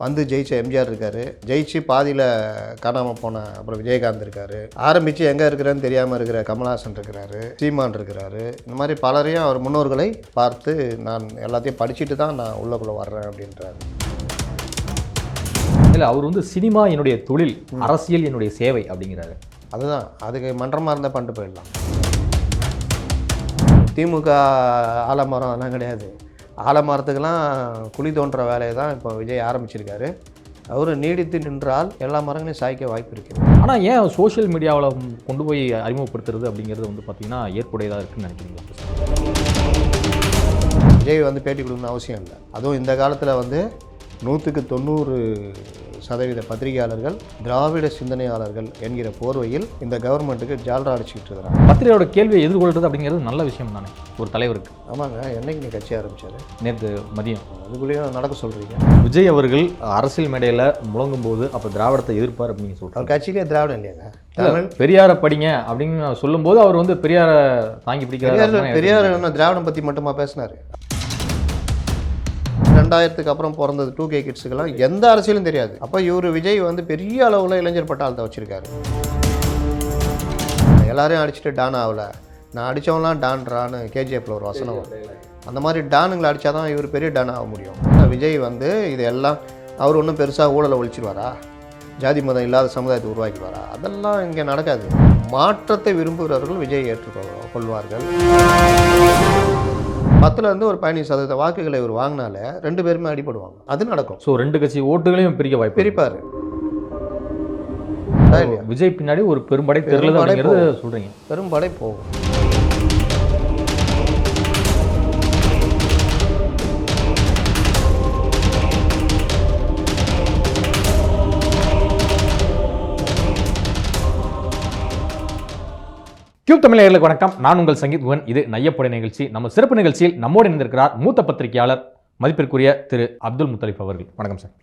வந்து ஜெயிச்ச எம்ஜிஆர் இருக்கார், ஜெயிச்சு பாதியில் காணாமல் போன அப்புறம் விஜயகாந்த் இருக்கார், ஆரம்பித்து எங்கே இருக்கிறேன்னு தெரியாமல் இருக்கிற கமல்ஹாசன் இருக்கிறாரு, சீமான் இருக்கிறாரு. இந்த மாதிரி பலரையும் அவர் முன்னோர்களை பார்த்து நான் எல்லாத்தையும் படிச்சுட்டு தான் நான் உள்ளக்குள்ளே வர்றேன் அப்படின்றாரு. இல்லை, அவர் வந்து சினிமா என்னுடைய தொழில், அரசியல் என்னுடைய சேவை அப்படிங்கிறாரு. அதுதான், அதுக்கு மன்றமாக இருந்தால் பண்ணிட்டு போயிடலாம். திமுக ஆலமரம் அதெல்லாம் கிடையாது. ஆலமரத்துக்கெல்லாம் குழி தோன்ற வேலையை தான் இப்போ விஜய் ஆரம்பிச்சிருக்காரு. அவர் நீடித்து நின்றால் எல்லா மரங்களையும் சாய்க்க வாய்ப்பு இருக்குது. ஆனால் ஏன் சோஷியல் மீடியாவில் கொண்டு போய் அறிமுகப்படுத்துறது அப்படிங்கிறது வந்து பார்த்திங்கன்னா ஏற்புடையதாக இருக்குன்னு நினைக்கிறீங்களா? விஜய் வந்து பேட்டி கொடுக்கணும்னு அவசியம் இல்லை. அதுவும் இந்த காலத்தில் வந்து 100% பத்திரிகையாளர்கள் திராவிட சிந்தனையாளர்கள் என்கிற போர்வையில் இந்த கவர்மெண்ட்டுக்கு ஜால்ரா அடிச்சுக்கிட்டு இருக்கிறாங்க. பத்திரிகையோட கேள்வியை எதிர்கொள்கிறது அப்படிங்கிறது நல்ல விஷயம் தானே ஒரு தலைவருக்கு. ஆமாங்க, என்னைக்கு நீ கட்சி ஆரம்பித்தார்? நேற்று மதியம். அதுக்குள்ளேயும் நடக்க சொல்கிறீங்க. விஜய் அவர்கள் அரசியல் மேடையில் முழங்கும் போது அப்போ திராவிடத்தை எதிர்ப்பார் அப்படின்னு சொல்கிறார். அவர் கட்சியிலே திராவிடம் இல்லையாங்க. பெரியாரை படிங்க அப்படின்னு சொல்லும்போது அவர் வந்து பெரியாரை தாங்கி பிடிக்கிறார். பெரியார் திராவிடம் பற்றி மட்டுமா பேசினார்? 2000க்கு அப்புறம் பிறந்தது 2K கிட்ஸுக்கெல்லாம் எந்த அரசியலும் தெரியாது. அப்போ இவர் விஜய் வந்து பெரிய அளவில் இளைஞர் பட்டாளத்தை வச்சுருக்காரு. எல்லாரையும் அடிச்சுட்டு டான் ஆகலை, நான் அடித்தவங்களாம் டான்றான்னு KGFல ஒரு வசனம். அந்த மாதிரி டானுங்களை அடித்தா தான் இவர் பெரிய டான் ஆக முடியும். விஜய் வந்து இதெல்லாம் அவர் ஒன்றும் பெருசாக ஊழலை ஒழிச்சிடுவாரா, ஜாதி மதம் இல்லாத சமுதாயத்தை உருவாக்கிடுவாரா? அதெல்லாம் இங்கே நடக்காது. மாற்றத்தை விரும்புகிறவர்கள் விஜய் ஏற்றுக்கொள்வார்கள். 10% ஒரு 15% வாக்குகளை இவர் வாங்கினாலே 2 பேருமே அடிபடுவாங்க. அது நடக்கும். ஸோ 2 கட்சி ஓட்டுகளையும் பிரிக்க வாய்ப்பு பிரிப்பார். விஜய் பின்னாடி ஒரு பெரும்படை தெரியல அப்படிங்கிறது சொல்கிறீங்க. பெரும்படை போகும். கியூப் தமிழர்களுக்கு வணக்கம். நான் உங்கள் சங்கீத் குகன். இது நையப்படை நிகழ்ச்சி. நம்ம சிறப்பு நிகழ்ச்சியில் நம்மோடு இணைந்திருக்கிறார் மூத்த பத்திரிகையாளர் மதிப்பிற்குரிய திரு அப்துல் முத்தலிப் அவர்கள். வணக்கம் சார்.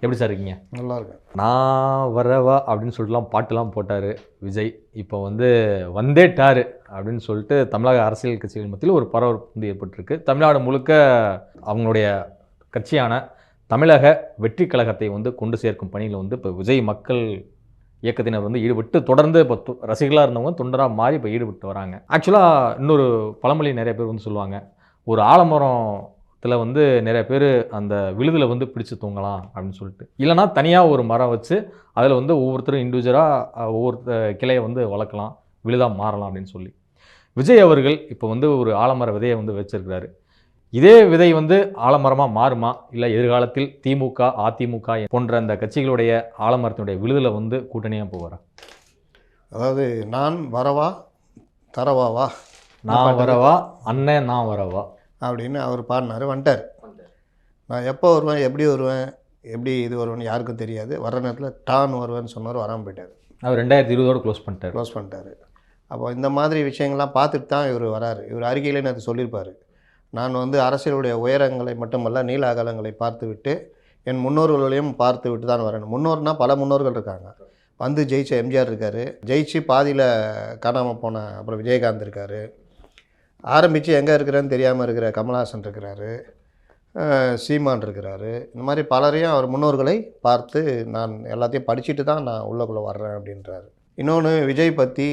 எப்படி சார் இருக்கீங்க? நல்லா இருக்கேன். நான் வரவா அப்படின்னு சொல்லிட்டுலாம் பாட்டுலாம் போட்டார் விஜய். இப்போ வந்து வந்தேட்டாரு அப்படின்னு சொல்லிட்டு தமிழக அரசியல் கட்சிகள் மத்தியில் ஒரு பரபரப்பு வந்து ஏற்பட்டிருக்கு. தமிழ்நாடு முழுக்க அவங்களுடைய கட்சியான தமிழக வெற்றி கழகத்தை வந்து கொண்டு சேர்க்கும் பணியில் வந்து இப்போ விஜய் மக்கள் இயக்கத்தினர் வந்து ஈடுபட்டு தொடர்ந்து இப்போ ரசிகர்களாக இருந்தவங்க தொண்டராக மாறி இப்போ ஈடுபட்டு வராங்க. ஆக்சுவலாக இன்னொரு பழமொழி நிறைய பேர் வந்து சொல்லுவாங்க, ஒரு ஆலமரத்தில் வந்து நிறைய பேர் அந்த விழுதில் வந்து பிடிச்சி தூங்கலாம் அப்படின்னு சொல்லிட்டு, இல்லைனா தனியாக ஒரு மரம் வச்சு அதில் வந்து ஒவ்வொருத்தரும் இண்டிவிஜுவலாக ஒவ்வொரு கிளையை வந்து வளர்க்கலாம், விழுதாக மாறலாம் அப்படின்னு சொல்லி விஜய் அவர்கள் இப்போ வந்து ஒரு ஆலமர விதையை வந்து வச்சிருக்கிறாரு. இதே விதை வந்து ஆலமரமாக மாறுமா, இல்லை எதிர்காலத்தில் திமுக அதிமுக போன்ற அந்த கட்சிகளுடைய ஆலமரத்தினுடைய விழுதில் வந்து கூட்டணியாக போவாரா? அதாவது நான் வரவா தரவாவா, நான் வரவா அண்ணன் நான் வரவா அப்படின்னு அவர் பாடினார். வந்துட்டார். நான் எப்போ வருவேன், எப்படி வருவேன், எப்படி இது வருவேன்னு யாருக்கும் தெரியாது. வர நேரத்தில் டான் வருவேன்னு சொன்னார், வராமல் போயிட்டார். அவர் 2020 க்ளோஸ் பண்ணிட்டார். அப்போ இந்த மாதிரி விஷயங்கள்லாம் பார்த்துட்டு தான் இவர் வராரு. இவர் அறிக்கையிலே நேற்று சொல்லியிருப்பார், நான் வந்து அரசியலுடைய உயரங்களை மட்டுமல்ல நீல அகலங்களை பார்த்துவிட்டு என் முன்னோர்களையும் பார்த்து விட்டு தான் வரேன். முன்னோர்னால் பல முன்னோர்கள் இருக்காங்க. வந்து ஜெயிச்ச எம்ஜிஆர் இருக்கார், ஜெயிச்சு பாதியில் காணாமல் போன அப்புறம் விஜயகாந்த் இருக்கார், ஆரம்பித்து எங்கே இருக்கிறேன்னு தெரியாமல் இருக்கிற கமல்ஹாசன் இருக்கிறாரு, சீமான் இருக்கிறாரு. இந்த மாதிரி பலரையும் அவர் முன்னோர்களை பார்த்து நான் எல்லாத்தையும் படிச்சுட்டு தான் நான் உள்ளக்குள்ளே வர்றேன் அப்படின்றாரு. இன்னொன்று, விஜய் பற்றி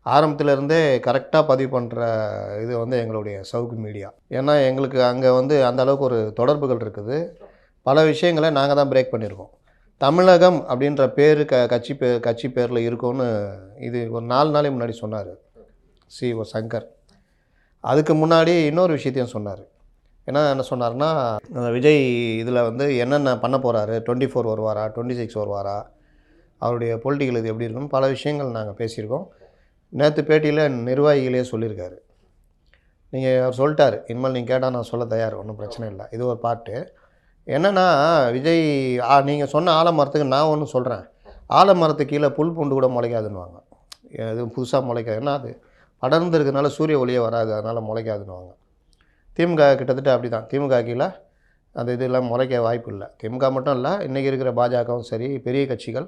ஆரம்பத்திலேருந்தே கரெக்டாக பதிவு பண்ணுற இது வந்து எங்களுடைய சவுக்கு மீடியா. ஏன்னா எங்களுக்கு அங்கே வந்து அந்த அளவுக்கு ஒரு தொடர்புகள் இருக்குது. பல விஷயங்களை நாங்கள் தான் பிரேக் பண்ணியிருக்கோம். தமிழகம் அப்படின்ற பேர் கட்சி பேரில் இருக்கும்னு இது ஒரு 4 நாளைக்கு முன்னாடி சொன்னார் CEO சங்கர். அதுக்கு முன்னாடி இன்னொரு விஷயத்தையும் சொன்னார். என்ன சொன்னார்னா, விஜய் இதில் வந்து என்னென்ன பண்ண போகிறாரு, 24 வருவாரா, 26 வருவாரா, அவருடைய பொலிட்டிக்கல் இது எப்படி இருக்குன்னு பல விஷயங்கள் நாங்கள் பேசியிருக்கோம். நேற்று பேட்டியில் நிர்வாகிகளே சொல்லியிருக்காரு. அவர் சொல்லிட்டார், இனிமேல் நீங்கள் கேட்டால் நான் சொல்ல தயார், ஒன்றும் பிரச்சனை இல்லை. இது ஒரு பாட்டு. என்னென்னா, விஜய் நீங்கள் சொன்ன ஆலமரத்துக்கு நான் ஒன்று சொல்கிறேன், ஆலமரத்துக்கு கீழே புல் பூண்டு கூட முளைக்காதுன்னுவாங்க. எதுவும் புதுசாக முளைக்காது, ஏன்னா அது படர்ந்து இருக்கிறதுனால சூரிய ஒளியே வராது, அதனால் முளைக்காதுன்னுவாங்க. திமுக கிட்டத்தட்ட அப்படி தான். திமுக கீழே அந்த இதெல்லாம் முளைக்க வாய்ப்பு இல்லை. திமுக மட்டும் இல்லை, இன்றைக்கி இருக்கிற பாஜகவும் சரி, பெரிய கட்சிகள்,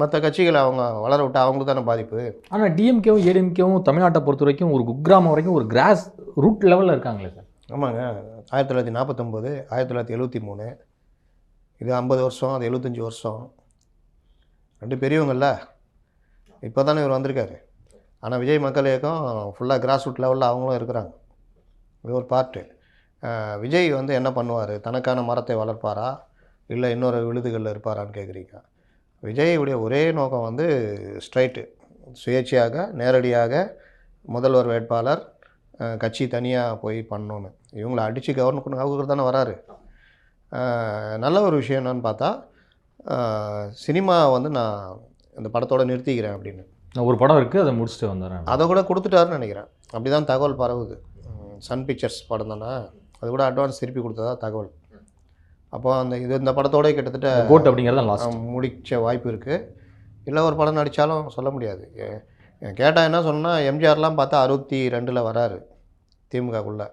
மற்ற கட்சிகளை அவங்க வளர விட்டு அவங்களுக்கு தானே பாதிப்பு. ஆனால் டிஎம்கேவும் ஏடிஎம்கேவும் தமிழ்நாட்டை பொறுத்த வரைக்கும் ஒரு குக்கிராமம் வரைக்கும் ஒரு கிராஸ் ரூட் லெவலில் இருக்காங்களே சார். ஆமாங்க. 1949, 1973 இது 50 வருஷம், அது 75 வருஷம். 2 பெரியவங்கள்ல. இப்போ தானே இவர் வந்திருக்காரு. ஆனால் விஜய் மக்கள் இயக்கம் ஃபுல்லாக கிராஸ் ரூட் லெவலில் அவங்களும் இருக்கிறாங்க. இது ஒரு பார்ட்டு. விஜய் வந்து என்ன பண்ணுவார்? தனக்கான மரத்தை வளர்ப்பாரா? இல்லை இன்னொரு விழுதுகளில் இருப்பாரான்னு கேட்குறீங்க. விஜயுடைய ஒரே நோக்கம் வந்து ஸ்ட்ரைட்டு, சுயேட்சையாக நேரடியாக முதல்வர் வேட்பாளர், கட்சி தனியாக போய் பண்ணணுன்னு. இவங்கள அடித்து கவர்னர் பண்ண அவங்க தானே வராரு. நல்ல ஒரு விஷயம் என்னன்னு பார்த்தா, சினிமா வந்து நான் இந்த படத்தோடு நிறுத்திக்கிறேன் அப்படின்னு. ஒரு படம் இருக்குது, அதை முடிச்சுட்டு வந்துடுறேன். அதை கூட கொடுத்துட்டாருன்னு நினைக்கிறேன். அப்படி தான் தகவல் பரவுது. சன் பிக்சர்ஸ் படம் தானே, அது கூட அட்வான்ஸ் திருப்பி கொடுத்ததா தகவல். அப்போ இந்த படத்தோட கிட்டத்தட்ட கோட் அப்படிங்கிறத லாஸ்ட் முடிச்ச வாய்ப்பு இருக்குது. இல்லை ஒரு படம் நடித்தாலும் சொல்ல முடியாது. கேட்டால் என்ன சொன்னால், எம்ஜிஆர்லாம் பார்த்தா 62 வராரு திமுகக்குள்ளே.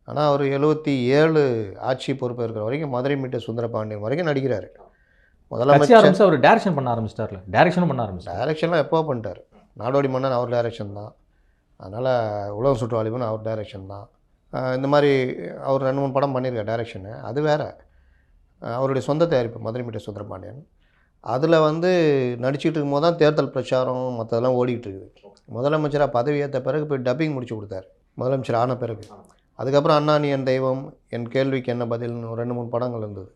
ஆனால் அவர் 77 ஆட்சி பொறுப்பு இருக்கிற வரைக்கும் மதுரை மீட்டு சுந்தரபாண்டியன் வரைக்கும் நடிக்கிறாரு. முதலமைச்சர் அவர் டைரக்ஷன் பண்ண ஆரம்பிச்சிட்டார்ல, டைரக்ஷனும் பண்ண ஆரம்பிச்சிட்டார். டைரக்ஷன்லாம் எப்போ பண்ணிட்டார். நாடோடி மன்னன் அவர் டைரக்ஷன் தான். அதனால் உலகம் சுற்று வாலிபன் அவர் டைரக்ஷன் தான். இந்த மாதிரி அவர் 2-3 படம் பண்ணியிருக்கார் டைரக்ஷனு. அது வேறு. அவருடைய சொந்த தயாரிப்பு மதுரை மீட்டு சுந்தரபாண்டியன். அதில் வந்து நடிச்சிட்டு இருக்கும்போது தான் தேர்தல் பிரச்சாரம் மற்றதெல்லாம் ஓடிக்கிட்டு இருக்குது. முதலமைச்சராக பதவி ஏற்ற பிறகு போய் டப்பிங் முடிச்சு கொடுத்தாரு, முதலமைச்சர் ஆன பிறகு. அதுக்கப்புறம் அண்ணா நீ என் தெய்வம், என் கேள்விக்கு என்ன பதில்னு 2-3 படங்கள் இருந்தது.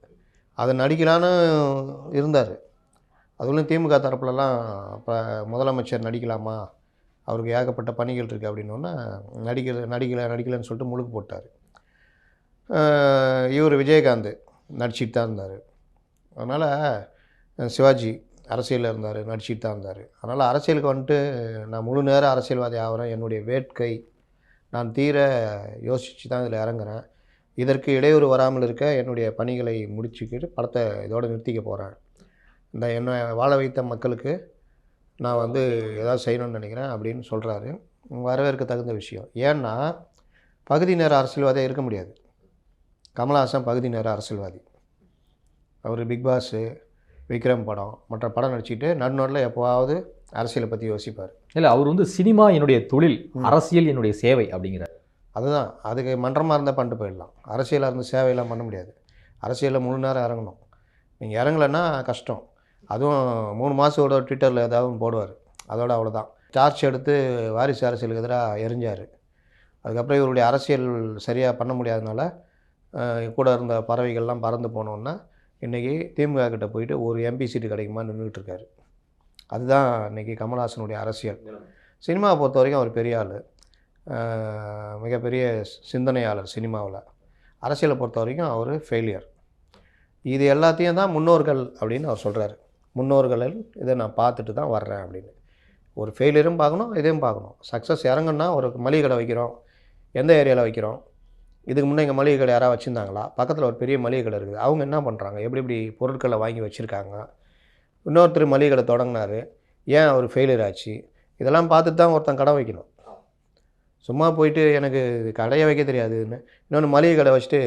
அதை நடிக்கலான்னு இருந்தார். அதுவும் திமுக தரப்புலலாம் இப்போ முதலமைச்சர் நடிக்கலாமா, அவருக்கு ஏகப்பட்ட பணிகள் இருக்குது அப்படின்னோன்னா நடிக்கலைன்னு சொல்லிட்டு முழுக்கு போட்டார். இவர் விஜயகாந்த் நடிச்சிட்டு தான் இருந்தார். அதனால் சிவாஜி அரசியலில் இருந்தார், நடிச்சிட்டு தான் இருந்தார். அதனால் அரசியலுக்கு வந்துட்டு நான் முழு நேர அரசியல்வாதி ஆகிறேன், என்னுடைய வேட்கை நான் தீர யோசித்து தான் இதில் இறங்குறேன். இதற்கு இடையூறு வராமல் இருக்க என்னுடைய பணிகளை முடிச்சுக்கிட்டு படத்தை இதோடு நிறுத்திக்க போகிறேன். என்னை வாழ வைத்த மக்களுக்கு நான் வந்து ஏதாவது செய்யணும்னு நினைக்கிறேன் அப்படின்னு சொல்கிறாரு. வரவேற்க தகுந்த விஷயம். ஏன்னா பகுதி நேர அரசியல்வாதியாக இருக்க முடியாது. கமல்ஹாசன் பகுதி நேர அரசியல்வாதி. அவர் பிக் பாஸு, விக்ரம் படம், மற்ற படம் நடிச்சுட்டு நடுநோட்டில் எப்போவாவது அரசியலை பற்றி யோசிப்பார். இல்லை, அவர் வந்து சினிமா என்னுடைய தொழில், அரசியல் என்னுடைய சேவை அப்படிங்கிறார். அதுதான், அதுக்கு மன்றமாக இருந்தால் பண்ணிட்டு போயிடலாம். அரசியலாக இருந்து சேவையெல்லாம் பண்ண முடியாது. அரசியலில் முழு நேரம் இறங்கணும். நீங்கள் இறங்கலைன்னா கஷ்டம். அதுவும் 3 மாதத்தோட ட்விட்டரில் ஏதாவது போடுவார், அதோட அவ்வளோதான். டார்ச் எடுத்து வாரிசு அரசியலுக்கு எதிராக எரிஞ்சார். அதுக்கப்புறம் இவருடைய அரசியல் சரியாக பண்ண முடியாதனால கூட இருந்த பறவைகள்லாம் பறந்து போனோன்னா இன்றைக்கி திமுக கிட்ட போயிட்டு ஒரு எம்பி சீட்டு கிடைக்குமா நின்றுட்டு இருக்காரு. அதுதான் இன்றைக்கி கமல்ஹாசனுடைய அரசியல். சினிமாவை பொறுத்த வரைக்கும் அவர் பெரிய ஆள், மிகப்பெரிய சிந்தனையாளர் சினிமாவில். அரசியலை பொறுத்த வரைக்கும் அவர் ஃபெயிலியர். இது எல்லாத்தையும் தான் முன்னோர்கள் அப்படின்னு அவர் சொல்கிறாரு. முன்னோர்களில் இதை நான் பார்த்துட்டு தான் வர்றேன் அப்படின்னு. ஒரு ஃபெயிலியரும் பார்க்கணும், இதையும் பார்க்கணும். சக்ஸஸ் இறங்குன்னா ஒரு மளிகை கடை வைக்கிறோம், எந்த ஏரியாவில் வைக்கிறோம், இதுக்கு முன்னே எங்கள் மளிகை கடை யாராவது வச்சுருந்தாங்களா, பக்கத்தில் ஒரு பெரிய மளிகை கடை இருக்குது, அவங்க என்ன பண்ணுறாங்க, எப்படி பொருட்களை வாங்கி வச்சுருக்காங்க, இன்னொருத்தர் மளிகை கடை தொடங்கினார், ஏன் அவர் ஃபெயிலியர் ஆச்சு, இதெல்லாம் பார்த்துட்டு தான் ஒருத்தன் கடை வைக்கணும். சும்மா போயிட்டு எனக்கு கடையை வைக்க தெரியாதுன்னு இன்னொன்று மளிகை கடை வச்சுட்டு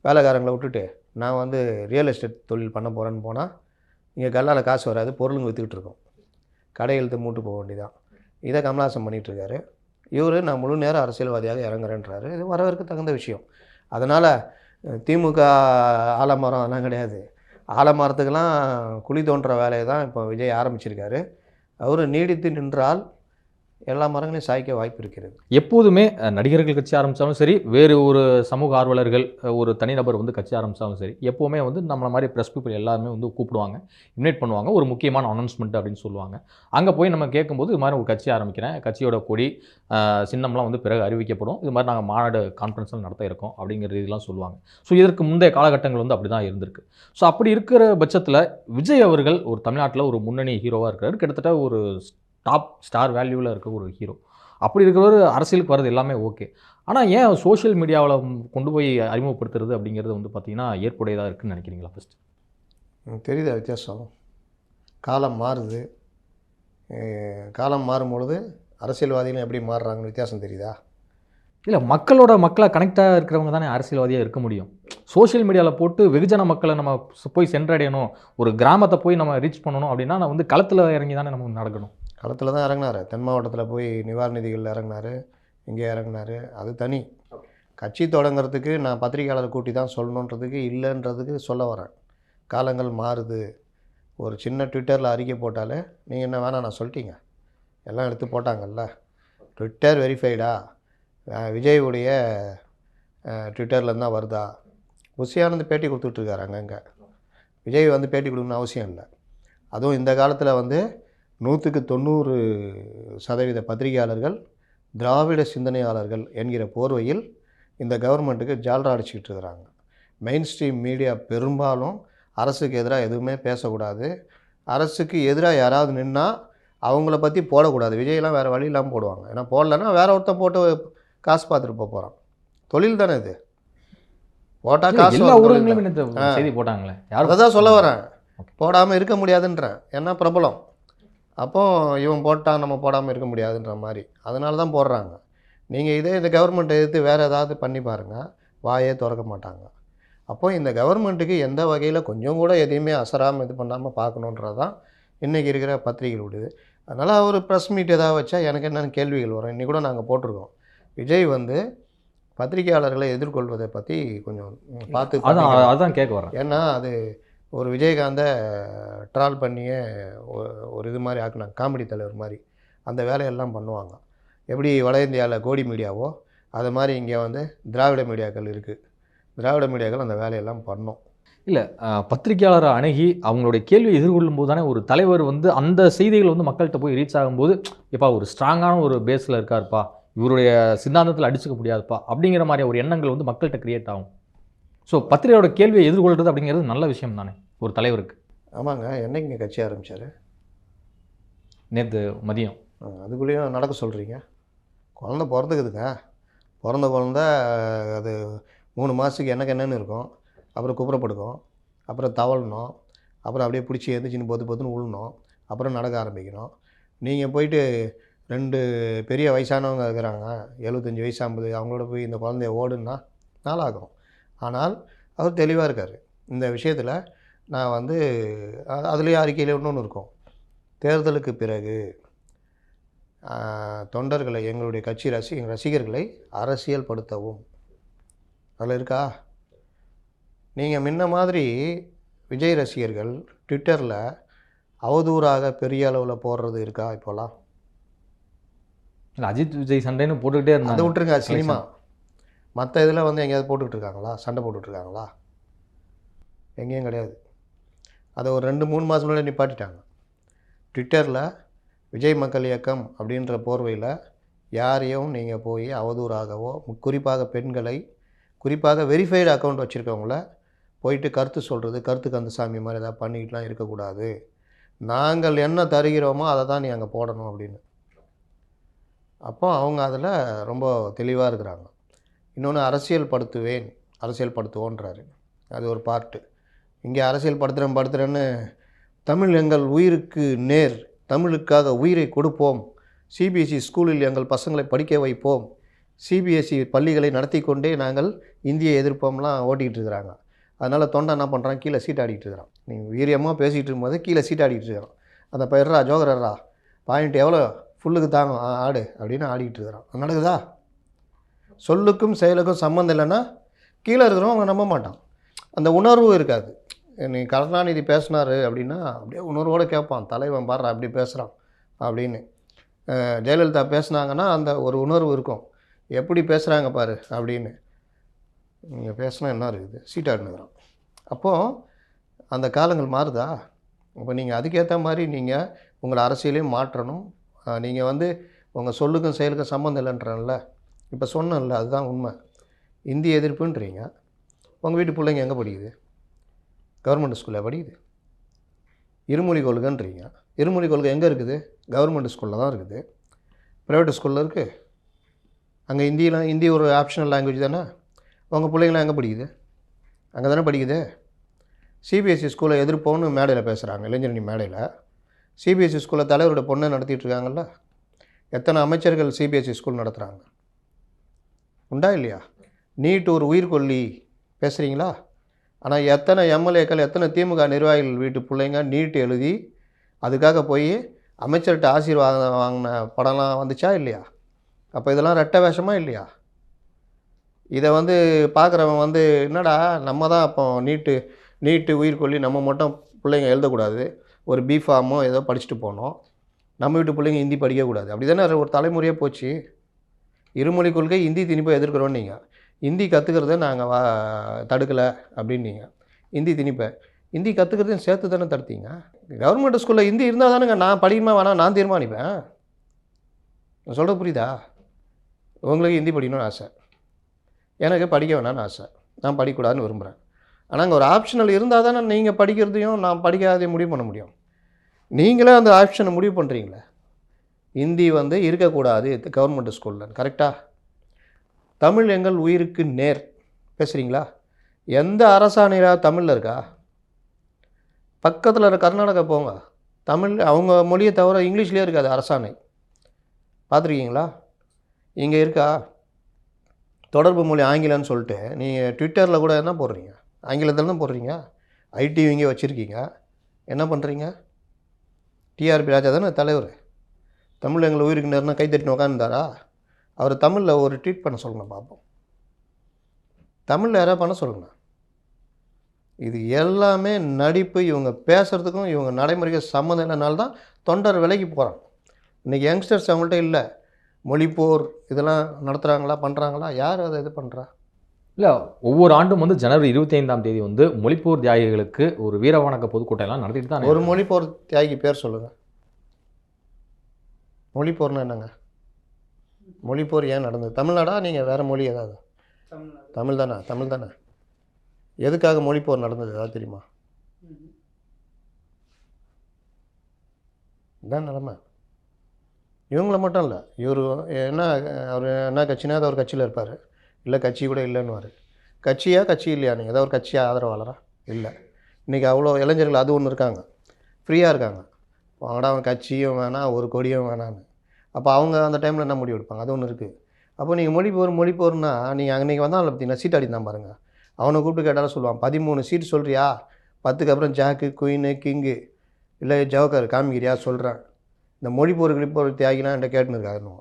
வேலைக்காரங்களை விட்டுட்டு நான் வந்து ரியல் எஸ்டேட் தொழில் பண்ண போகிறேன்னு போனால் இங்கே கல்லால் காசு வராது, பொருளுங்க விற்றுக்கிட்டு இருக்கோம், கடை இழுத்து மூட்டு போக வேண்டியதான். இதை கமல்ஹாசன் பண்ணிகிட்ருக்காரு. இவர் நான் முழு நேர அரசியல்வாதியாக இறங்குறேன்றாரு. இது வரவேற்க தகுந்த விஷயம். அதனால் திமுக ஆலமரம் அதெல்லாம் கிடையாது. ஆலமரத்துக்கெல்லாம் குழி தோன்ற வேலையை தான் இப்போ விஜய் ஆரம்பிச்சிருக்காரு. அவர் நீடித்து நின்றால் எல்லா மரங்களையும் சாய்க்க வாய்ப்பு இருக்கிறது. எப்போதுமே நடிகர்கள் கட்சி ஆரம்பித்தாலும் சரி, வேறு ஒரு சமூக ஆர்வலர்கள், ஒரு தனிநபர் வந்து கட்சி ஆரம்பித்தாலும் சரி, எப்போவுமே வந்து நம்மளை மாதிரி ப்ரெஸ் பீப்புள் எல்லாருமே வந்து கூப்பிடுவாங்க, இன்வைட் பண்ணுவாங்க, ஒரு முக்கியமான அனௌன்ஸ்மெண்ட் அப்படின்னு சொல்லுவாங்க. அங்கே போய் நம்ம கேட்கும்போது இது மாதிரி ஒரு கட்சி ஆரம்பிக்கிறேன், கட்சியோட கொடி சின்னம்லாம் வந்து பிறகு அறிவிக்கப்படும், இது மாதிரி நாங்கள் மாநாடு கான்ஃபரன்ஸ்லாம் நடத்த இருக்கோம் அப்படிங்கிற இதெல்லாம் சொல்லுவாங்க. ஸோ இதற்கு முந்தைய காலகட்டங்கள் வந்து அப்படி தான் இருந்திருக்கு. ஸோ அப்படி இருக்கிற பட்சத்தில் விஜய் அவர்கள் ஒரு தமிழ்நாட்டில் ஒரு முன்னணி ஹீரோவாக இருக்கிறார், கிட்டத்தட்ட ஒரு டாப் ஸ்டார் வேல்யூவில் இருக்க ஒரு ஹீரோ. அப்படி இருக்கிறவர் அரசியலுக்கு வர்றது எல்லாமே ஓகே. ஆனால் ஏன் சோஷியல் மீடியாவில் கொண்டு போய் அறிமுகப்படுத்துறது அப்படிங்கிறது வந்து பார்த்திங்கன்னா ஏற்புடையதாக இருக்குதுன்னு நினைக்கிறீங்களா? ஃபஸ்ட்டு தெரியுதா வித்தியாசம்? காலம் மாறுது. காலம் மாறும்பொழுது அரசியல்வாதிகளும் எப்படி மாறுறாங்கன்னு வித்தியாசம் தெரியுதா? இல்லை, மக்களாக கனெக்டாக இருக்கிறவங்க தானே அரசியல்வாதியாக இருக்க முடியும். சோஷியல் மீடியாவில் போட்டு வெகுஜன மக்களை நம்ம போய் சென்றடையணும், ஒரு கிராமத்தை போய் நம்ம ரீச் பண்ணணும் அப்படின்னா நான் வந்து களத்தில் இறங்கி தானே நம்ம நடக்கணும். களத்தில் தான் இறங்கினார். தென் மாவட்டத்தில் போய் நிவாரண நிதிகளில் இறங்கினார், இங்கே இறங்கினார். அது தனி. கட்சி தொடங்கிறதுக்கு நான் பத்திரிகையாளர் கூட்டி தான் சொல்லணுன்றதுக்கு இல்லைன்றதுக்கு சொல்ல வரேன். காலங்கள் மாறுது. ஒரு சின்ன ட்விட்டரில் அறிக்கை போட்டாலே நீங்கள் என்ன வேணாம் நான் சொல்லிட்டீங்க, எல்லாம் எடுத்து போட்டாங்கல்ல. ட்விட்டர் வெரிஃபைடா, விஜயுடைய ட்விட்டர்லேருந்து தான் வருதா? புஷியானந்து பேட்டி கொடுத்துட்ருக்காரு அங்கங்கே. விஜய் வந்து பேட்டி கொடுக்கணும்னு அவசியம் இல்லை. அதுவும் இந்த காலத்தில் வந்து 100க்கு 90% பத்திரிகையாளர்கள் திராவிட சிந்தனையாளர்கள் என்கிற போர்வையில் இந்த கவர்மெண்ட்டுக்கு ஜால்ரா அடிச்சுக்கிட்டு இருக்கிறாங்க. மெயின் ஸ்ட்ரீம் மீடியா பெரும்பாலும் அரசுக்கு எதிராக எதுவுமே பேசக்கூடாது. அரசுக்கு எதிராக யாராவது நின்னால் அவங்கள பற்றி போடக்கூடாது. விஜயெல்லாம் வேறு வழி இல்லாமல் போடுவாங்க. ஏன்னா போடலன்னா வேற ஒருத்தன் போட்டு காசு பார்த்துட்டு போகிறான். தொழில் தானே இது. போட்டால் காசு எல்லா வரும், தொழில் ஊடகங்களும் தான். இந்த செய்தி போட்டாங்களே, யாரும் அதை தான் சொல்ல வரேன். போடாமல் இருக்க முடியாதுன்றேன். ஏன்னா பிரபலம். அப்போ இவன் போட்டால் நம்ம போடாமல் இருக்க முடியாதுன்ற மாதிரி. அதனால தான் போடுறாங்க. நீங்கள் இந்த கவர்மெண்ட்டை எதிர்த்து வேறு ஏதாவது பண்ணி பாருங்கள், வாயே திறக்க மாட்டாங்க. அப்போ இந்த கவர்மெண்ட்டுக்கு எந்த வகையில் கொஞ்சம் கூட எதையுமே அசராமல் இது பண்ணாமல் பார்க்கணுன்றது தான் இன்றைக்கி இருக்கிற பத்திரிகைகளுடையது. அதனால் ஒரு ப்ரெஸ் மீட் ஏதாவது வச்சா எனக்கு என்னென்ன கேள்விகள் வரும். இன்றைக்கி கூட நாங்கள் போட்டிருக்கோம், விஜய் வந்து பத்திரிகையாளர்களை எதிர்கொள்வதை பற்றி கொஞ்சம் பார்த்து. அதான் கேட்க வரேன். ஏன்னா அது ஒரு விஜயகாந்தை ட்ரால் பண்ணியே ஒரு இது மாதிரி ஆக்குனாங்க, காமெடி தலைவர் மாதிரி. அந்த வேலையெல்லாம் பண்ணுவாங்க. எப்படி வட இந்தியாவில் கோடி மீடியாவோ அது மாதிரி இங்கே வந்து திராவிட மீடியாக்கள் இருக்குது. திராவிட மீடியாக்கள் அந்த வேலையெல்லாம் பண்ணோம். இல்லை, பத்திரிகையாளரை அணுகி அவங்களுடைய கேள்வியை எதிர்கொள்ளும் போது தானே ஒரு தலைவர் வந்து அந்த செய்திகள் வந்து மக்கள்கிட்ட போய் ரீச் ஆகும்போது, எப்பா ஒரு ஸ்ட்ராங்கான ஒரு பேஸில் இருக்காருப்பா, இவருடைய சித்தாந்தத்தில் அடிச்சுக்க முடியாதுப்பா அப்படிங்கிற மாதிரி ஒரு எண்ணங்கள் வந்து மக்கள்கிட்ட கிரியேட் ஆகும். ஸோ பத்திரிகையோட கேள்வியை எதிர்கொள்கிறது அப்படிங்கிறது நல்ல விஷயம் தானே ஒரு தலைவருக்கு. ஆமாங்க. என்னைக்குங்க கட்சி ஆரம்பித்தார்? நேற்று மதியம். அதுக்குள்ளேயும் நடக்க சொல்கிறீங்க. குழந்த பிறந்துக்குதுங்க. பிறந்த குழந்த அது 3 மாதத்துக்கு என்னன்னு இருக்கும். அப்புறம் குப்புறப்படுக்கும், அப்புறம் தவழணும், அப்புறம் அப்படியே பிடிச்சி எழுந்திரிச்சின்னு பொத்துன்னு விழணும், அப்புறம் நடக்க ஆரம்பிக்கணும். நீங்கள் போயிட்டு 2 பெரிய வயசானவங்க இருக்கிறாங்க, 75 வயசு 50, அவங்களோட போய் இந்த குழந்தைய ஓடுன்னா நாளாகும். ஆனால் அவர் தெளிவாக இருக்கார் இந்த விஷயத்தில். நான் வந்து அதுலேயே அறிக்கையில் இன்னொன்று இருக்கும், தேர்தலுக்கு பிறகு தொண்டர்களை, எங்களுடைய கட்சி ரசிகர்களை அரசியல் படுத்தவும். அதில் இருக்கா? நீங்கள் முன்ன மாதிரி விஜய் ரசிகர்கள் ட்விட்டரில் அவதூறாக பெரிய அளவில் போடுறது இருக்கா இப்போலாம்? இல்லை, அஜித் விஜய் சண்டைன்னு போட்டுக்கிட்டே இருந்தாங்க. அதை விட்டுருங்க, சினிமா மற்ற இதில் வந்து எங்கேயாவது போட்டுக்கிட்டு இருக்காங்களா? சண்டை போட்டுட்ருக்காங்களா? எங்கேயும் கிடையாது. அதை ஒரு 2-3 மாதம் முன்னாடி நிப்பாட்டிட்டாங்க. ட்விட்டரில் விஜய் மக்கள் இயக்கம் அப்படின்ற போர்வையில் யாரையும் நீங்கள் போய் அவதூறாகவோ, குறிப்பாக பெண்களை, குறிப்பாக வெரிஃபைடு அக்கௌண்ட் வச்சுருக்கவங்கள போயிட்டு கருத்து சொல்கிறது, கருத்து கந்தசாமி மாதிரி ஏதாவது பண்ணிக்கிட்டுலாம் இருக்கக்கூடாது. நாங்கள் என்ன தருகிறோமோ அதை தான் நீ அங்கே போடணும் அப்படின்னு. அப்போ அவங்க அதில் ரொம்ப தெளிவாக இருக்கிறாங்க. இன்னொன்று, அரசியல் படுத்துவோன்றாரு. அது ஒரு பார்ட்டு. இங்கே அரசியல் படுத்துகிறேன்னு தமிழ் எங்கள் உயிருக்கு நேர், தமிழுக்காக உயிரை கொடுப்போம், சிபிஎஸ்சி ஸ்கூலில் எங்கள் பசங்களை படிக்க வைப்போம், சிபிஎஸ்சி பள்ளிகளை நடத்தி கொண்டே நாங்கள் இந்திய எதிர்ப்போம்லாம் ஓட்டிகிட்டு இருக்கிறாங்க. அதனால் தொண்டை என்ன பண்ணுறான், கீழே சீட் ஆடிக்கிட்டு இருக்கிறான். நீங்கள் வீரியமாக பேசிகிட்டு இருக்கும்போது கீழே சீட் ஆடிக்கிட்டு இருக்கிறான். அந்த பயிர்றா ஜோகரா பாயிண்ட் எவ்வளோ ஃபுல்லுக்கு தாங்க ஆடு அப்படின்னு ஆடிக்கிட்டு இருக்கிறான். அது நடக்குதா? சொல்லுக்கும் செயலுக்கும் சம்மந்தம் இல்லைன்னா கீழே இருக்கிறவங்க அவங்க நம்ப மாட்டான். அந்த உணர்வு இருக்காது. நீ கருணாநிதி பேசினார் அப்படின்னா அப்படியே உணர்வோடு கேட்பான், தலைவன் பாடுறா அப்படி பேசுகிறான் அப்படின்னு. ஜெயலலிதா பேசுனாங்கன்னா அந்த ஒரு உணர்வு இருக்கும், எப்படி பேசுகிறாங்க பாரு அப்படின்னு. நீங்கள் பேசினா என்ன இருக்குது, சீட்டாடுனுங்கிறான். அப்போது அந்த காலங்கள் மாறுதா? இப்போ நீங்கள் அதுக்கேற்ற மாதிரி நீங்கள் உங்களை அரசியலையும் மாற்றணும். நீங்கள் வந்து உங்கள் சொல்லுக்கும் செயலுக்கும் சம்மந்தம் இல்லைன்றல இப்போ சொன்னேன்ல, அதுதான் உண்மை. இந்திய எதிர்ப்புன்றீங்க, உங்கள் வீட்டு பிள்ளைங்க எங்கே படிக்குது? கவர்மெண்ட் ஸ்கூலில் படிக்குது. இருமொழி கொள்கைன்றீங்க, இருமொழி கொள்கை எங்கே இருக்குது? கவர்மெண்ட் ஸ்கூலில் தான் இருக்குது. ப்ரைவேட் ஸ்கூலில் இருக்குது. அங்கே ஹிந்தி ஒரு ஆப்ஷனல் லாங்குவேஜ் தானே. உங்கள் பிள்ளைங்களாம் எங்கே படிக்குது? அங்கே தானே படிக்குது. சிபிஎஸ்சி ஸ்கூலை எதிர்ப்போன்னு மேடையில் பேசுகிறாங்க, இளைஞரணி மேடையில். சிபிஎஸ்சி ஸ்கூலில் தலைவரோட பொண்ணை நடத்திட்டு இருக்காங்கல்ல. எத்தனை அமைச்சர்கள் சிபிஎஸ்சி ஸ்கூல் நடத்துகிறாங்க? உண்டா இல்லையா? நீட் ஒரு உயிர்கொல்லி பேசுகிறீங்களா? ஆனால் எத்தனை எம்எல்ஏக்கள், எத்தனை திமுக நிர்வாகிகள் வீட்டு பிள்ளைங்க நீட் எழுதி அதுக்காக போய் அமைச்சர்கிட்ட ஆசீர்வாதம் வாங்கின படம்லாம் வந்துச்சா இல்லையா? அப்போ இதெல்லாம் ரெட்டை வேஷமாக இல்லையா? இதை வந்து பார்க்குறவன் வந்து என்னடா நம்ம தான் அப்போ நீட்டு உயிர்கொல்லி நம்ம மட்டும் பிள்ளைங்க எழுதக்கூடாது, ஒரு பிஃபார்மோ ஏதோ படிச்சுட்டு போனோம், நம்ம வீட்டு பிள்ளைங்க ஹிந்தி படிக்கக்கூடாது. அப்படி தானே ஒரு தலைமுறையாக போச்சு. இருமொழி கொள்கை, ஹிந்தி திணிப்பை எதிர்க்கிறோம் நீங்கள். ஹிந்தி கற்றுக்கிறத நாங்கள் தடுக்கலை அப்படின்னீங்க. ஹிந்தி திணிப்பை ஹிந்தி கற்றுக்கிறதையும் சேர்த்து தானே தடுத்தீங்க. கவர்மெண்ட் ஸ்கூலில் ஹிந்தி இருந்தால் தானேங்க நான் படிக்குமா வேணாம் நான் தீர்மானிப்பேன். நான் சொல்கிறது புரியுதா? உங்களுக்கு ஹிந்தி படிக்கணும்னு ஆசை, எனக்கு படிக்க வேணான்னு ஆசை, நான் படிக்கக்கூடாதுன்னு விரும்புகிறேன். ஆனால் அங்கே ஒரு ஆப்ஷனல் இருந்தால் தானே நீங்கள் படிக்கிறதையும் நான் படிக்காதையும் முடிவு பண்ண முடியும். நீங்களே அந்த ஆப்ஷனை முடிவு பண்ணுறீங்களே. ஹிந்தி வந்து இருக்கக்கூடாது கவர்மெண்ட் ஸ்கூலில், கரெக்டாக? தமிழ் எங்கள் உயிருக்கு நேர் பேசுகிறீங்களா? எந்த அரசாணையாக தமிழில் இருக்கா? பக்கத்தில் இருக்க கர்நாடகா போங்க, தமிழ் அவங்க மொழியை தவிர இங்கிலீஷ்லேயே இருக்காது அரசாணை. பார்த்துருக்கீங்களா? இங்கே இருக்கா? தொடர்பு மொழி ஆங்கிலம்னு சொல்லிட்டு நீங்கள் ட்விட்டரில் கூட என்ன போடுறீங்க? ஆங்கிலத்தில் தான் போடுறீங்க. ஐடி இங்கே வச்சுருக்கீங்க, என்ன பண்ணுறீங்க? டிஆர்பி ராஜா தானே தலைவர். தமிழ் எங்களை உயிருக்கு நேர்னா கைத்தட்டின்னு உட்காந்துருந்தாரா? அவர் தமிழில் ஒரு ட்வீட் பண்ண சொல்லுங்கள் பார்ப்போம். தமிழில் யாராவது பண்ண சொல்லுங்கள். இது எல்லாமே நடிப்பு. இவங்க பேசுகிறதுக்கும் இவங்க நடைமுறைக்கு சம்மந்தம் இல்லைனால தான் தொண்டர் விலைக்கு போகிறான். இன்றைக்கி யங்ஸ்டர்ஸ் அவங்கள்ட்ட இல்லை. மொழிப்போர் இதெல்லாம் நடத்துகிறாங்களா, பண்ணுறாங்களா? யார் அதை இது பண்ணுறா? இல்லை, ஒவ்வொரு ஆண்டும் வந்து ஜனவரி 25ஆம் தேதி வந்து மொழிப்போர் தியாகிகளுக்கு ஒரு வீரவணக்க பொதுக்கூட்டம் எல்லாம் நடத்திட்டு தான். ஒரு மொழிப்போர் தியாகி பேர் சொல்லுங்கள். மொழிப்போர்னா என்னங்க? மொழிப்போர் ஏன் நடந்தது? தமிழ்நாடா நீங்கள் வேறு மொழி ஏதாவது? தமிழ் தானே? தமிழ் தானே? எதுக்காக மொழிப்போர் நடந்தது ஏதாவது தெரியுமா? இதுதான் நிலமை. இவங்கள மட்டும் இல்லை, இவர் என்ன அவர் என்ன கட்சினா ஏதோ ஒரு கட்சியில் இருப்பார், இல்லை கட்சி கூட இல்லைன்னுவார். கட்சியா கட்சி இல்லையா? நீங்கள் ஏதோ ஒரு கட்சியாக ஆதரவாளரா? இல்லை. இன்றைக்கி அவ்வளோ இளைஞர்கள் அது ஒன்று இருக்காங்க, ஃப்ரீயாக இருக்காங்க. அவங்கடா அவன் கட்சியும் வேணாம் ஒரு கொடியும் வேணான்னு. அப்போ அவங்க அந்த டைமில் என்ன முடிவு எடுப்பாங்க? அது ஒன்று இருக்குது. அப்போ நீங்கள் மொழிப்போர்னா நீங்கள் அன்றைக்கி வந்தால் பார்த்தீங்கன்னா சீட் அடிந்தான் பாருங்கள். அவனை கூப்பிட்டு கேட்டாலும் சொல்லுவான், 13 சீட் சொல்கிறியா, 10க்கு அப்புறம் ஜாக்கு குயினு கிங்கு இல்லை ஜவக்கர் காமிக்கிறியா சொல்கிறேன். இந்த மொழிப்போர் தியாகினா என்கிட்ட கேட்டுன்னு இருக்காருன்னு.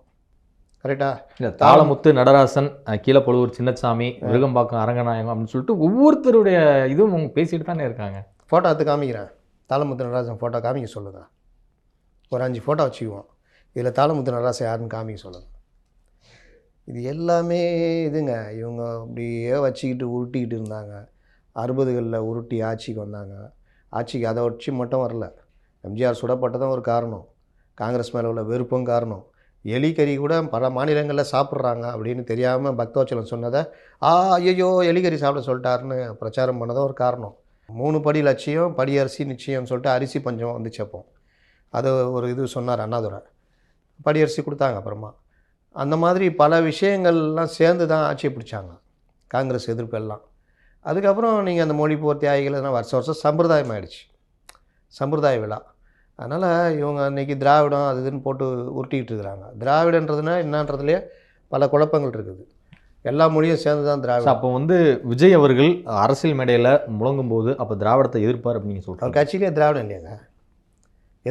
கரெக்டா? இல்லை, தாளமுத்து நடராசன், கீழப்பழுவூர் சின்னசாமி, விருகம்பாக்கம் அரங்கநாயகம் அப்படின்னு சொல்லிட்டு ஒவ்வொருத்தருடைய இதுவும் அவங்க பேசிட்டு தானே இருக்காங்க. ஃபோட்டோ எடுத்து காமிக்கிறேன். தாளமுத்து நடராசன் ஃபோட்டோ காமிக்க சொல்லுங்கள். ஒரு 5 ஃபோட்டோ வச்சுக்குவோம். இதில் தாளமுத்து நடராசன் யாருன்னு காமிக்க சொல்லுங்கள். இது எல்லாமே இதுங்க. இவங்க அப்படியே வச்சுக்கிட்டு உருட்டிக்கிட்டு இருந்தாங்க. 60களில் உருட்டி ஆட்சிக்கு வந்தாங்க. ஆட்சிக்கு அதை வச்சு மட்டும் வரல. எம்ஜிஆர் சுடப்பட்டதும் ஒரு காரணம், காங்கிரஸ் மேலே உள்ள வெறுப்பும் காரணம். எலிக்கறி கூட பல மாநிலங்களில் சாப்பிட்றாங்க அப்படின்னு தெரியாமல் பக்தவச்சலம் சொன்னதை ஐயோ எலிக்கறி சாப்பிட சொல்லிட்டாருன்னு பிரச்சாரம் பண்ணதும் ஒரு காரணம். 3 படி லட்சியம், படி அரிசி நிச்சயம்னு சொல்லிட்டு அரிசி பஞ்சம் வந்துச்சு. அப்போ அது ஒரு இது சொன்னார் அண்ணாதுரை. படி அரிசி கொடுத்தாங்க. அப்புறமா அந்த மாதிரி பல விஷயங்கள்லாம் சேர்ந்து தான் ஆட்சியை பிடிச்சாங்க, காங்கிரஸ் எதிர்ப்பு எல்லாம். அதுக்கப்புறம் நீங்கள் அந்த மொழிப்போர் தியாகிகள் எல்லாம் வருஷம் சம்பிரதாயம் ஆகிடுச்சு, சம்பிரதாய விழா. அதனால் இவங்க இன்றைக்கி திராவிடம் அது இதுன்னு போட்டு உருட்டிக்கிட்டு இருக்கிறாங்க. திராவிடன்றதுனா என்னன்றதுலேயே பல குழப்பங்கள் இருக்குது. எல்லா மொழியும் சேர்ந்து தான் திராவிடம். அப்போ வந்து விஜய் அவர்கள் அரசியல் மேடையில் முழங்கும் போது அப்போ திராவிடத்தை எதிர்ப்பார் அப்படின்னு சொல்கிறார். அவர் கட்சியிலே திராவிடம் இல்லையாங்க,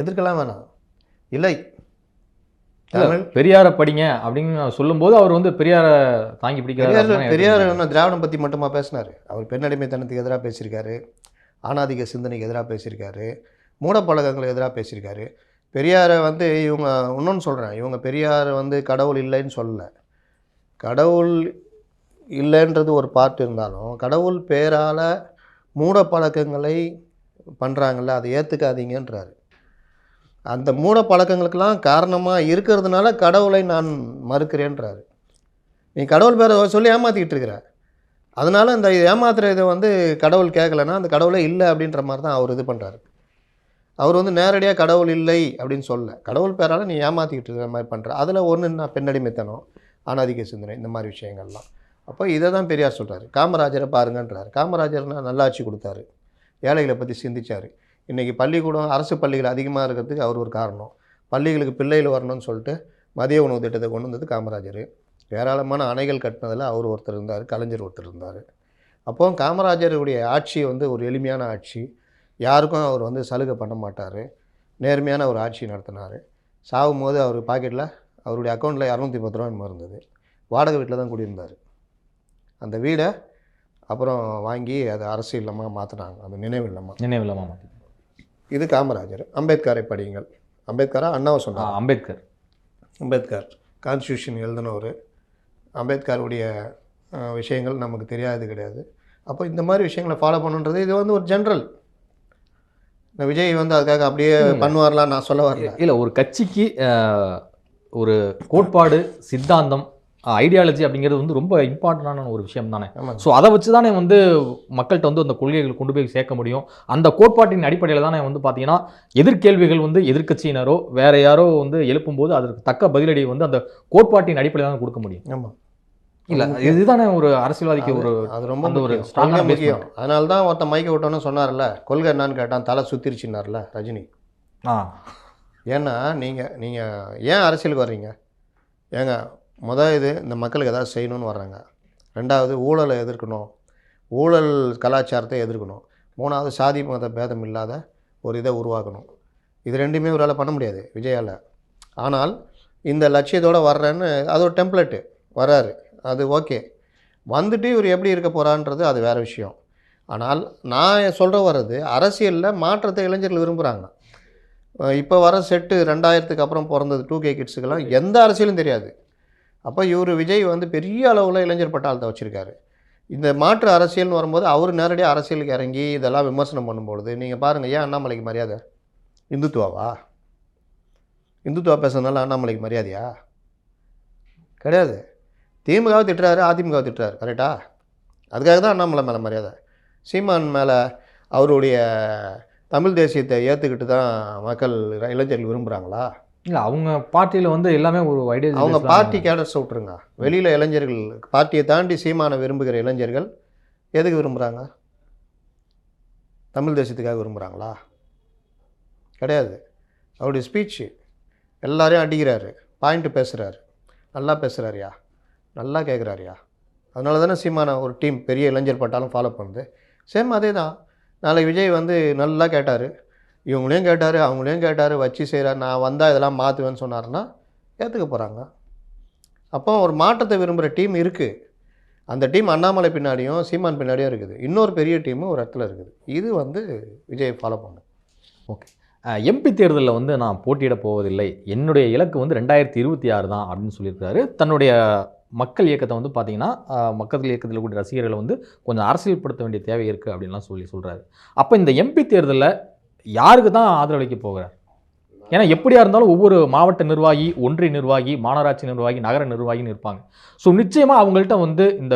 எதிர்க்கலாம் வேணாம். இல்லை, பெரியாரை படிங்க அப்படின்னு சொல்லும்போது அவர் வந்து பெரியாரை தாங்கி பிடிக்கிறார். பெரியார் என்ன திராவிடம் பற்றி மட்டுமா பேசினார்? அவர் பெண்ணடிமைத்தனத்துக்கு எதிராக பேசியிருக்காரு, ஆணாதிக்க சிந்தனைக்கு எதிராக பேசியிருக்காரு, மூடப்பழக்கங்களுக்கு எதிராக பேசியிருக்காரு. பெரியாரை வந்து இவங்க இன்னொன்று சொல்கிறேன், இவங்க பெரியார் வந்து கடவுள் இல்லைன்னு சொல்லலை. கடவுள் இல்லைன்றது ஒரு பார்ட் இருந்தாலும் கடவுள் பேரால் மூடப்பழக்கங்களை பண்ணுறாங்கள்ல, அதை ஏற்றுக்காதீங்கன்றாரு. அந்த மூட பழக்கங்களுக்கெல்லாம் காரணமாக இருக்கிறதுனால கடவுளை நான் மறுக்கிறேன்றாரு. நீ கடவுள் பேரை சொல்லி ஏமாற்றிக்கிட்டு இருக்கிற, அதனால் இந்த ஏமாத்துற இதை வந்து கடவுள் கேட்கலன்னா அந்த கடவுளே இல்லை அப்படின்ற மாதிரி தான் அவர் இது பண்ணுறாரு. அவர் வந்து நேரடியாக கடவுள் இல்லை அப்படின்னு சொல்லலை, கடவுள் பேரால் நீ ஏமாற்றிக்கிட்டு இருக்கிற மாதிரி பண்ணுற. அதில் ஒன்று நான் பெண்ணடிமைத்தனம், ஆணாதிக்க சிந்தனை, இந்த மாதிரி விஷயங்கள்லாம். அப்போ இதை தான் பெரியார் சொல்கிறாரு. காமராஜரை பாருங்கன்றார். காமராஜர்னா நல்லாட்சி கொடுத்தாரு, ஏழைகளை பற்றி சிந்திச்சார். இன்றைக்கி பள்ளிக்கூடம் அரசு பள்ளிகள் அதிகமாக இருக்கிறதுக்கு அவர் ஒரு காரணம். பள்ளிகளுக்கு பிள்ளைகள் வரணும்னு சொல்லிட்டு மதிய உணவு திட்டத்தை கொண்டு வந்தது காமராஜர். ஏராளமான அணைகள் கட்டினதில் அவர் ஒருத்தர் இருந்தார், கலைஞர் ஒருத்தர் இருந்தார். அப்போ காமராஜருடைய ஆட்சி வந்து ஒரு எளிமையான ஆட்சி, யாருக்கும் அவர் வந்து சலுகை பண்ண மாட்டார், நேர்மையான ஒரு ஆட்சி நடத்தினார். சாகும் போது அவர் பாக்கெட்டில் அவருடைய அக்கௌண்ட்டில் 210 ரூபா இருந்தது. வாடகை வீட்டில் தான் குடியிருந்தார். அந்த வீடை அப்புறம் வாங்கி அது அரசு இல்லமாக மாற்றினாங்க, அது நினைவு இல்லமாக. நினைவில்லாமல் மாற்றி. இது காமராஜர். அம்பேத்கரை படியுங்கள். அம்பேத்கரா அண்ணாவை சொன்னார். அம்பேத்கர். அம்பேத்கர் கான்ஸ்டியூஷன் எழுதினவர். அம்பேத்கருடைய விஷயங்கள் நமக்கு தெரியாது கிடையாது. அப்போ இந்த மாதிரி விஷயங்களை ஃபாலோ பண்ணுன்றது இது வந்து ஒரு ஜென்ரல். இந்த விஜய் வந்து அதுக்காக அப்படியே பண்ணுவார்லாம் நான் சொல்ல வரல. இல்லை, ஒரு கட்சிக்கு ஒரு கோட்பாடு, சித்தாந்தம், ஐடியாலஜி அப்படிங்கிறது வந்து ரொம்ப இம்பார்ட்டண்டான ஒரு விஷயம் தானே. ஸோ அதை வச்சு தானே வந்து மக்கள்கிட்ட வந்து அந்த கொள்கைகளை கொண்டு போய் சேர்க்க முடியும். அந்த கோட்பாட்டின் அடிப்படையில் தானே வந்து பார்த்தீங்கன்னா எதிர்கேள்விகள் வந்து எதிர்க்கட்சியினரோ வேற யாரோ வந்து எழுப்பும்போது அதற்கு தக்க பதிலடி வந்து அந்த கோட்பாட்டின் அடிப்படையில் தான் கொடுக்க முடியும். ஆமாம். இல்லை, இதுதானே ஒரு அரசியல்வாதிக்கு ஒரு அது ரொம்ப ஒரு ஸ்ட்ராங்காக முக்கியம். அதனால தான் ஒருத்தன் மைக்க விட்டோன்னு சொன்னார்ல, கொள்கை என்னான்னு கேட்டான், தலை சுத்திருச்சுன்னார்ல ரஜினி. ஏன்னா நீங்கள் ஏன் அரசியலுக்கு வர்றீங்க? ஏங்க இது இந்த மக்களுக்கு எதாவது செய்யணும்னு வர்றாங்க. 2வது ஊழலை எதிர்க்கணும், ஊழல் கலாச்சாரத்தை எதிர்க்கணும். 3வது சாதி மத பேதம் இல்லாத ஒரு இதை உருவாக்கணும். இது 2மே இவரால் பண்ண முடியாது விஜயால். ஆனால் இந்த லட்சியத்தோடு வர்றேன்னு அது ஒரு டெம்ப்ளேட்டு வர்றாரு, அது ஓகே. வந்துட்டு இவர் எப்படி இருக்க போகிறான்றது அது வேறு விஷயம். ஆனால் நான் சொல்கிற வர்றது அரசியலில் மாற்றத்தை இளைஞர்கள் விரும்புகிறாங்க. இப்போ வர செட்டு 2000க்கு அப்புறம் பிறந்தது 2K கிட்ஸுக்கெல்லாம் எந்த அரசியலும் தெரியாது. அப்போ இவர் விஜய் வந்து பெரிய அளவில் இளைஞர் பட்டாளத்தை வச்சுருக்காரு. இந்த மாற்று அரசியல்னு வரும்போது அவர் நேரடியாக அரசியலுக்கு இறங்கி இதெல்லாம் விமர்சனம் பண்ணும்பொழுது நீங்கள் பாருங்கள், ஏன் அண்ணாமலைக்கு மரியாதை? இந்துத்துவாவா? இந்துத்துவா பேசுறதுனால அண்ணாமலைக்கு மரியாதையா? கிடையாது. திமுகவை திட்டுறாரு, அதிமுகவை திட்டுறாரு, கரெக்டா? அதுக்காக தான் அண்ணாமலை மேலே மரியாதை. சீமான் மேலே அவருடைய தமிழ் தேசியத்தை ஏற்றுக்கிட்டு தான் மக்கள் இளைஞர்கள் விரும்புகிறாங்களா? இல்லை, அவங்க பார்ட்டியில் வந்து எல்லாமே ஒரு ஐடியா. அவங்க பார்ட்டி கேடர்ஸை விட்டுருங்க. வெளியில் இளைஞர்கள் பார்ட்டியை தாண்டி சீமானை விரும்புகிற இளைஞர்கள் எதுக்கு விரும்புகிறாங்க? தமிழ் தேசியத்துக்காக விரும்புகிறாங்களா? கிடையாது. அவருடைய ஸ்பீச்சு எல்லாரையும் அடிக்கிறாரு, பாயிண்ட்டு பேசுகிறாரு, நல்லா பேசுகிறாரியா, நல்லா கேட்குறாரியா. அதனால தானே சீமானை ஒரு டீம் பெரிய இளைஞர் பட்டாலும் ஃபாலோ பண்ணுது. சேம் அதே தான். நாளைக்கு விஜய் வந்து நல்லா கேட்டார், இவங்களையும் கேட்டார், அவங்களையும் கேட்டார், வச்சு செய்கிறார், நான் வந்தால் இதெல்லாம் மாற்றுவேன்னு சொன்னார்னா ஏற்றுக்க போகிறாங்க. அப்போ ஒரு மாற்றத்தை விரும்புகிற டீம் இருக்குது. அந்த டீம் அண்ணாமலை பின்னாடியும் சீமான் பின்னாடியும் இருக்குது. இன்னொரு பெரிய டீமும் ஒரு இடத்துல இருக்குது. இது வந்து விஜய் ஃபாலோ பண்ணும். ஓகே. எம்பி தேர்தலில் வந்து நான் போட்டியிட போவதில்லை, என்னுடைய இலக்கு வந்து 2026 தான் அப்படின்னு சொல்லியிருக்காரு. தன்னுடைய மக்கள் இயக்கத்தை வந்து பார்த்தீங்கன்னா மக்கள் இயக்கத்தில் கூடிய ரசிகர்களை வந்து கொஞ்சம் அரசியல்படுத்த வேண்டிய தேவை இருக்குது அப்படின்லாம் சொல்கிறாரு. அப்போ இந்த எம்பி தேர்தலில் யாருக்கு தான் ஆதரவளிக்க போகிறார்? ஏன்னா எப்படியா இருந்தாலும் ஒவ்வொரு மாவட்ட நிர்வாகி, ஒன்றிய நிர்வாகி, மாநகராட்சி நிர்வாகி, நகர நிர்வாகின்னு இருப்பாங்க. ஸோ நிச்சயமாக அவங்கள்ட்ட வந்து இந்த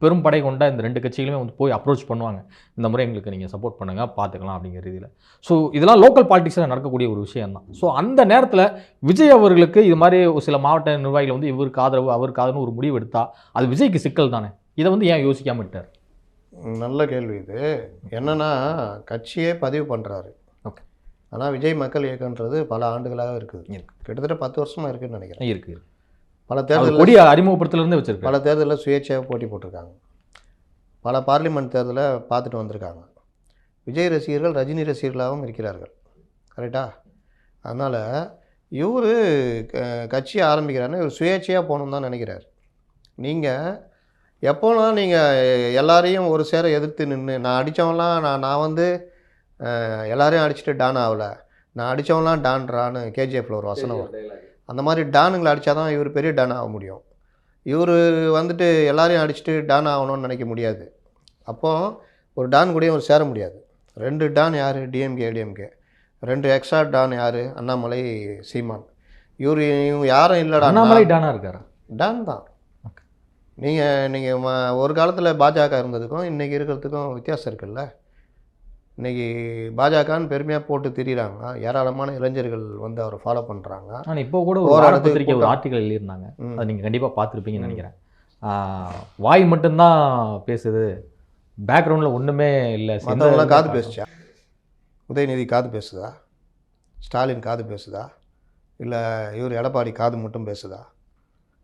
பெரும் படை கொண்ட இந்த 2 கட்சிகளுமே வந்து போய் அப்ரோச் பண்ணுவாங்க. இந்த முறை எங்களுக்கு நீங்கள் சப்போர்ட் பண்ணுங்கள், பார்த்துக்கலாம் அப்படிங்கிற ரீதியில். ஸோ இதெல்லாம் லோக்கல் பாலிட்டிக்ஸில் நடக்கக்கூடிய ஒரு விஷயம் தான். ஸோ அந்த நேரத்தில் விஜய் அவர்களுக்கு இது மாதிரி ஒரு சில மாவட்ட நிர்வாகிகள் வந்து இவருக்கு ஆதரவு அவருக்கு ஆதரவு ஒரு முடிவு எடுத்தால் அது விஜய்க்கு சிக்கல் தானே. இதை வந்து ஏன் யோசிக்காமல் விட்டார்? நல்ல கேள்வி இது. என்னென்னா கட்சியே பதிவு பண்ணுறாரு. ஓகே. ஆனால் விஜய் மக்கள் இயக்கன்றது பல ஆண்டுகளாக இருக்குது. கிட்டத்தட்ட 10 வருஷமாக இருக்குதுன்னு நினைக்கிறேன். இருக்குது. பல தேர்தல் கொடிய அறிமுகப்படுத்தலேருந்து வச்சுருக்காங்க. பல தேர்தலில் சுயேட்சையாக போட்டி போட்டிருக்காங்க. பல பார்லிமெண்ட் தேர்தலை பார்த்துட்டு வந்திருக்காங்க. விஜய் ரசிகர்கள் ரஜினி ரசிகர்களாகவும் இருக்கிறார்கள், கரெக்டாக? அதனால் இவர் கட்சியை ஆரம்பிக்கிறாருன்னு இவர் சுயேட்சையாக போகணுன்னு தான் நினைக்கிறார். நீங்கள் எப்போலாம் நீங்கள் எல்லாரையும் ஒரு சேர எதிர்த்து நின்று நான் அடித்தவன்லாம் நான் வந்து எல்லாரையும் அடிச்சுட்டு டான் ஆகலை, நான் அடித்தவன்லாம் டான்றான்னு கேஜிஎஃப்பில் ஒரு வசனம் வரும். அந்த மாதிரி டானுங்களை அடித்தா தான் இவர் பெரிய டான் ஆக முடியும். இவர் வந்துட்டு எல்லாரையும் அடிச்சுட்டு டான் ஆகணும்னு நினைக்க முடியாது. அப்போது ஒரு டான் கூடயும் ஒரு சேர முடியாது. 2 டான் யார்? டிஎம்கே ஏடிஎம்கே. 2 எக்ஸ்ட்ரா டான் யார்? அண்ணாமலை, சீமான். இவங்க யாரும் இல்லைடா. அண்ணாமலை டானாக இருக்காரா? டான் தான். நீங்கள் ஒரு காலத்தில் பாஜக இருந்ததுக்கும் இன்றைக்கி இருக்கிறதுக்கும் வித்தியாசம் இருக்குல்ல. இன்றைக்கி பாஜகன்னு பெருமையாக போட்டு திரிகிறாங்க, ஏராளமான இளைஞர்கள் வந்து அவரை ஃபாலோ பண்ணுறாங்க. ஆனால் இப்போ கூட ஒரு பத்திரிக்கை ஒரு ஆர்டிக்கல் எழுதியிருந்தாங்க, அதை நீங்கள் கண்டிப்பாக பார்த்துருப்பீங்கன்னு நினைக்கிறேன். வாய் மட்டும்தான் பேசுது, பேக்ரவுண்டில் ஒன்றுமே இல்லை. மற்றவங்களாம் காது பேசுச்சா? உதயநிதி காது பேசுதா? ஸ்டாலின் காது பேசுதா? இல்லை இவர் எடப்பாடி காது மட்டும் பேசுதா?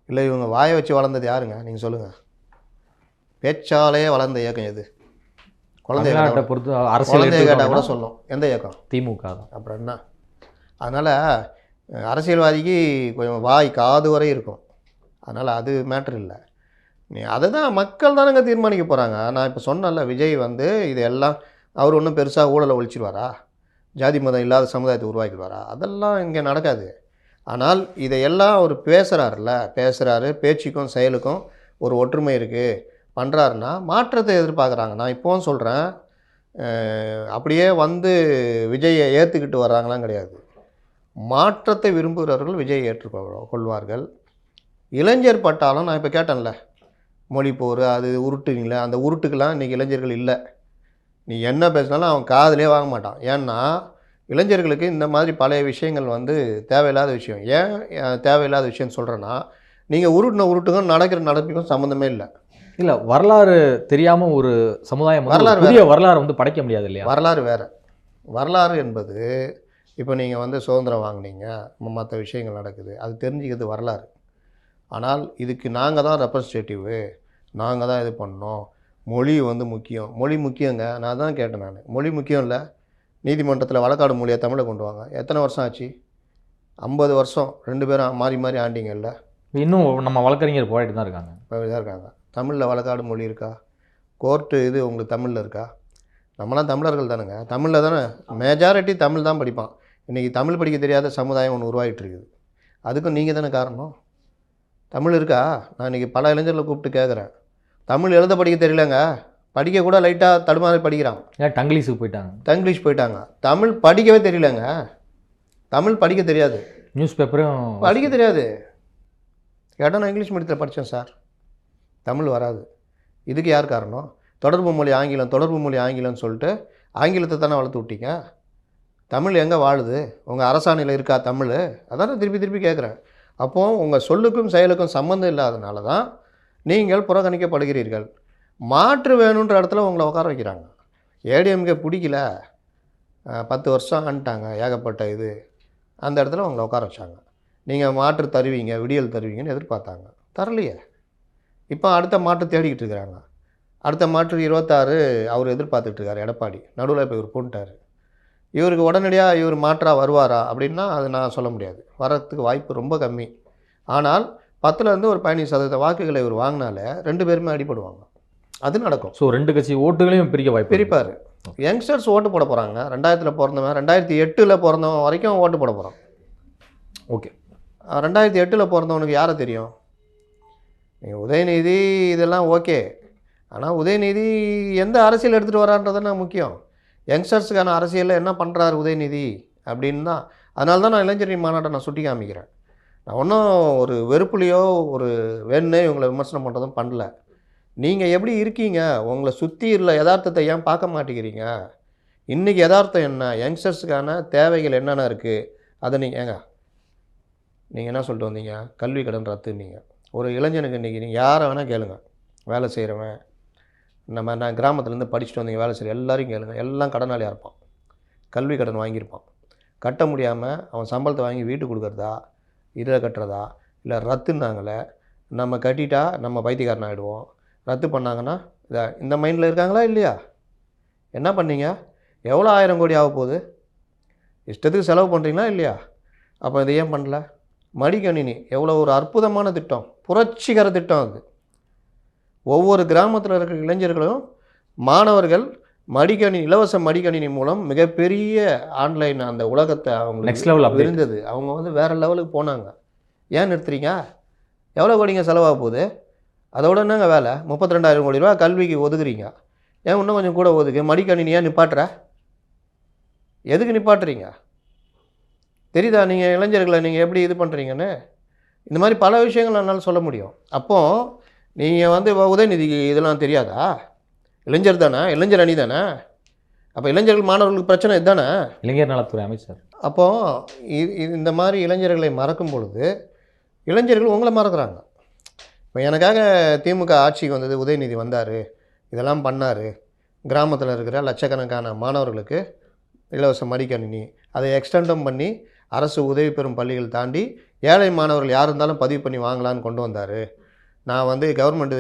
இல்லை இவங்க வாயை வச்சு வளர்ந்தது யாருங்க? நீங்கள் சொல்லுங்கள். பேச்சாலே வளர்ந்த இயக்கம் எது? குழந்தைய பொறுத்து குழந்தைய கேட்டால் கூட சொல்லும் எந்த இயக்கம்? திமுக தான். அப்புறம் என்ன? அதனால் அரசியல்வாதிக்கு கொஞ்சம் வாய் காது வரை இருக்கும். அதனால் அது மேட்ரு இல்லை. அதை தான் மக்கள் தானங்க தீர்மானிக்க போகிறாங்க. நான் இப்போ சொன்னேன்ல, விஜய் வந்து இதெல்லாம் அவர் ஒன்றும் பெருசாக ஊழலை ஒழிச்சிடுவாரா? ஜாதி மதம் இல்லாத சமுதாயத்தை உருவாக்கிடுவாரா? அதெல்லாம் இங்கே நடக்காது. ஆனால் இதையெல்லாம் அவர் பேசுகிறாரு, பேச்சுக்கும் செயலுக்கும் ஒரு ஒற்றுமை இருக்குது, பண்ணுறாருன்னா மாற்றத்தை எதிர்பார்க்குறாங்க. நான் இப்போவும் சொல்கிறேன், அப்படியே வந்து விஜயை ஏற்றுக்கிட்டு வர்றாங்களாம் கிடையாது. மாற்றத்தை விரும்புகிறவர்கள் விஜயை ஏற்றுக்கொள்வார்கள். இளைஞர் பட்டாலும் நான் இப்போ கேட்டேன்ல, மொழி போர் அது உருட்டுங்களே, அந்த உருட்டுக்கெல்லாம் இன்றைக்கி இளைஞர்கள் இல்லை. நீ என்ன பேசினாலும் அவன் காதிலே வாங்க மாட்டான். ஏன்னா இளைஞர்களுக்கு இந்த மாதிரி பழைய விஷயங்கள் வந்து தேவையில்லாத விஷயம். ஏன் தேவையில்லாத விஷயம்னு சொல்கிறேன்னா, நீங்கள் உருட்டுக்கும் நடப்பிக்கும் சம்மந்தமே இல்லை. இல்லை, வரலாறு தெரியாமல் ஒரு சமுதாயம் புதிய வரலாறு வந்து படைக்க முடியாது இல்லையா? வரலாறு வேறு. வரலாறு என்பது இப்போ நீங்கள் வந்து சுதந்திரம் வாங்கினீங்க, மற்ற விஷயங்கள் நடக்குது, அது தெரிஞ்சுக்கிறது வரலாறு. ஆனால் இதுக்கு நாங்கள் தான் ரெப்ரஸன்டேட்டிவு, நாங்கள் தான் இது பண்ணோம், மொழி வந்து முக்கியம். மொழி முக்கியங்க. நான் தான் கேட்டேன். நான் மொழி முக்கியம் இல்லை, நீதிமன்றத்தில் வழக்காடு மொழியை தமிழை கொண்டு வாங்க. எத்தனை வருஷம் ஆச்சு? 50 வருஷம் 2 பேரும் மாறி மாறி ஆண்டிங்கல்ல. இன்னும் நம்ம வழக்கறிஞர் போராடி தான் இருக்காங்க. தான் இருக்காங்க. தமிழில் வழக்காடு மொழி இருக்கா? கோர்ட்டு இது உங்களுக்கு தமிழில் இருக்கா? நம்மளாம் தமிழர்கள் தானுங்க. தமிழில் தானே மெஜாரிட்டி தமிழ் தான் படிப்பான். இன்றைக்கி தமிழ் படிக்க தெரியாத சமுதாயம் ஒன்று உருவாகிட்டு இருக்குது. அதுக்கும் நீங்கள் தானே காரணம். தமிழ் இருக்கா? நான் இன்றைக்கி பல இளைஞர்களை கூப்பிட்டு கேட்குறேன், தமிழ் எழுத படிக்க தெரியலங்க, படிக்க கூட லைட்டாக தடுமாறி படிக்கிறான். ஏன் தங்கிலீஷுக்கு போயிட்டாங்க? தங்கிலீஷ் போயிட்டாங்க. தமிழ் படிக்கவே தெரியலங்க. தமிழ் படிக்க தெரியாது, நியூஸ் பேப்பரும் படிக்க தெரியாது. கேட்டால் நான் இங்கிலீஷ் மீடியத்தில் படித்தேன் சார், தமிழ் வராது. இதுக்கு யார் காரணம்? தொடர்பு மொழி ஆங்கிலம்னு சொல்லிட்டு ஆங்கிலத்தை தானே வளர்த்து விட்டீங்க. தமிழ் எங்கே வாழுது? உங்கள் அரசாணையில் இருக்கா தமிழ்? அதான் திருப்பி கேட்குறேன். அப்போது உங்கள் சொல்லுக்கும் செயலுக்கும் சம்மந்தம் இல்லாதனால தான் நீங்கள் புறக்கணிக்கப்படுகிறீர்கள். மாற்று வேணுன்ற இடத்துல உங்களை உட்கார வைக்கிறாங்க. ஏடிஎம்கே பிடிக்கல, 10 வருஷம் ஆண்டுட்டாங்க, ஏகப்பட்ட இது, அந்த இடத்துல உங்களை உட்கார வச்சாங்க. நீங்கள் மாற்று தருவீங்க, விடியல் தருவீங்கன்னு எதிர்பார்த்தாங்க, தரலையே. இப்போ அடுத்த மாற்று தேடிக்கிட்டு இருக்கிறாங்க. அடுத்த மாற்று 26 அவர் எதிர்பார்த்துட்டு இருக்கார் எடப்பாடி. நடுவில் இப்போ இவர் போன்ட்டார். இவருக்கு உடனடியாக இவர் மாற்றாக வருவாரா அப்படின்னா அது நான் சொல்ல முடியாது. வரத்துக்கு வாய்ப்பு ரொம்ப கம்மி. ஆனால் 10லேருந்து ஒரு 15% வாக்குகளை இவர் வாங்கினாலே 2 பேருமே அடிபடுவாங்க. அது நடக்கும். ஸோ 2 கட்சி ஓட்டுகளையும் பிரிப்பார். யங்ஸ்டர்ஸ் ஓட்டு போட போகிறாங்க. 2000 பிறந்தவன், 2008 பிறந்தவன் வரைக்கும் ஓட்டு போட போகிறான். ஓகே, 2008 பிறந்தவனுக்கு யாரை தெரியும்? நீங்கள் உதயநிதி இதெல்லாம் ஓகே, ஆனால் உதயநிதி எந்த அரசியல் எடுத்துகிட்டு வரான்றதுனா முக்கியம். யங்ஸ்டர்ஸுக்கான அரசியலில் என்ன பண்ணுறாரு உதயநிதி அப்படின்னு தான். அதனால தான் நான் இளைஞரணி மாநாட்டை நான் சுட்டி காமிக்கிறேன். நான் ஒன்றும் ஒரு வெறுப்புலையோ ஒரு வேணுன்னே இவங்களை விமர்சனம் பண்ணுறதும் பண்ணல. நீங்கள் எப்படி இருக்கீங்க, உங்களை சுற்றி உள்ள யதார்த்தத்தை ஏன் பார்க்க மாட்டேங்கிறீங்க? இன்றைக்கி யதார்த்தம் என்ன, யங்ஸ்டர்ஸுக்கான தேவைகள் என்னென்ன இருக்குது, அதை நீங்கள் என்ன சொல்லிட்டு வந்தீங்க? கல்வி கடன் ரத்துன்னீங்க. ஒரு இளைஞனுக்கு இன்றைக்கி நீங்கள் யாரை வேணால் கேளுங்க, வேலை செய்கிறவன், நான் கிராமத்துலேருந்து படிச்சுட்டு வந்தீங்க வேலை செய்கிற எல்லாரையும் கேளுங்க, எல்லாம் கடனாளியாக இருப்பான். கல்வி கடன் வாங்கியிருப்பான். கட்ட முடியாமல் அவன் சம்பளத்தை வாங்கி வீட்டுக்கு கொடுக்குறதா, இதில் கட்டுறதா, இல்லை ரத்துன்னாங்களே, நம்ம கட்டிட்டா நம்ம பைத்தியக்காரன் ஆகிடுவோம், ரத்து பண்ணாங்கன்னா இந்த மைண்டில் இருக்காங்களா இல்லையா? என்ன பண்ணீங்க? எவ்வளோ 1000 கோடி ஆக போகுது? இஷ்டத்துக்கு செலவு பண்ணுறீங்களா இல்லையா? அப்போ இதை ஏன் பண்ணல? மடிக்கணினி எவ்வளோ ஒரு அற்புதமான திட்டம், புரட்சிகர திட்டம். அது ஒவ்வொரு கிராமத்தில் இருக்கிற இளைஞர்களும் மாணவர்கள் இலவச மடிக்கணினி மூலம் மிகப்பெரிய ஆன்லைன் அந்த உலகத்தை அவங்க நெக்ஸ்ட் லெவல் இருந்தது. அவங்க வந்து வேறு லெவலுக்கு போனாங்க. ஏன் நிறுத்துறீங்க? எவ்வளோ கோடிங்க செலவாக போகுது? அதோட என்னங்க வேலை? 32,000 கோடி ரூபா கல்விக்கு ஒதுக்குறீங்க. ஏன் இன்னும் கொஞ்சம் கூட ஒதுக்கு? மடிக்கணினி ஏன் நிப்பாட்டுற? எதுக்கு நிப்பாட்டுறீங்க? தெரியுதா நீங்கள் இளைஞர்களை நீங்கள் எப்படி இது பண்ணுறீங்கன்னு? இந்த மாதிரி பல விஷயங்கள் என்னால் சொல்ல முடியும். அப்போது நீங்கள் வந்து உதயநிதிக்கு இதெல்லாம் தெரியாதா? இளைஞர் தானே, இளைஞர் அணி தானே. அப்போ இளைஞர்கள் மாணவர்களுக்கு பிரச்சனை இதுதானே. இளைஞர் நலத்துறை அமைச்சர். அப்போது இந்த மாதிரி இளைஞர்களை மறக்கும் பொழுது இளைஞர்கள் உங்களை மறக்கிறாங்க. இப்போ எனக்காக திமுக ஆட்சிக்கு வந்தது, உதயநிதி வந்தார், இதெல்லாம் பண்ணார், கிராமத்தில் இருக்கிற லட்சக்கணக்கான மாணவர்களுக்கு இலவச மடிக்கணினி, அதை எக்ஸ்டெண்டும் பண்ணி அரசு உதவி பெறும் பள்ளிகள் தாண்டி ஏழை மாணவர்கள் யார் இருந்தாலும் பதிவு பண்ணி வாங்கலான்னு கொண்டு வந்தார். நான் வந்து கவர்மெண்ட்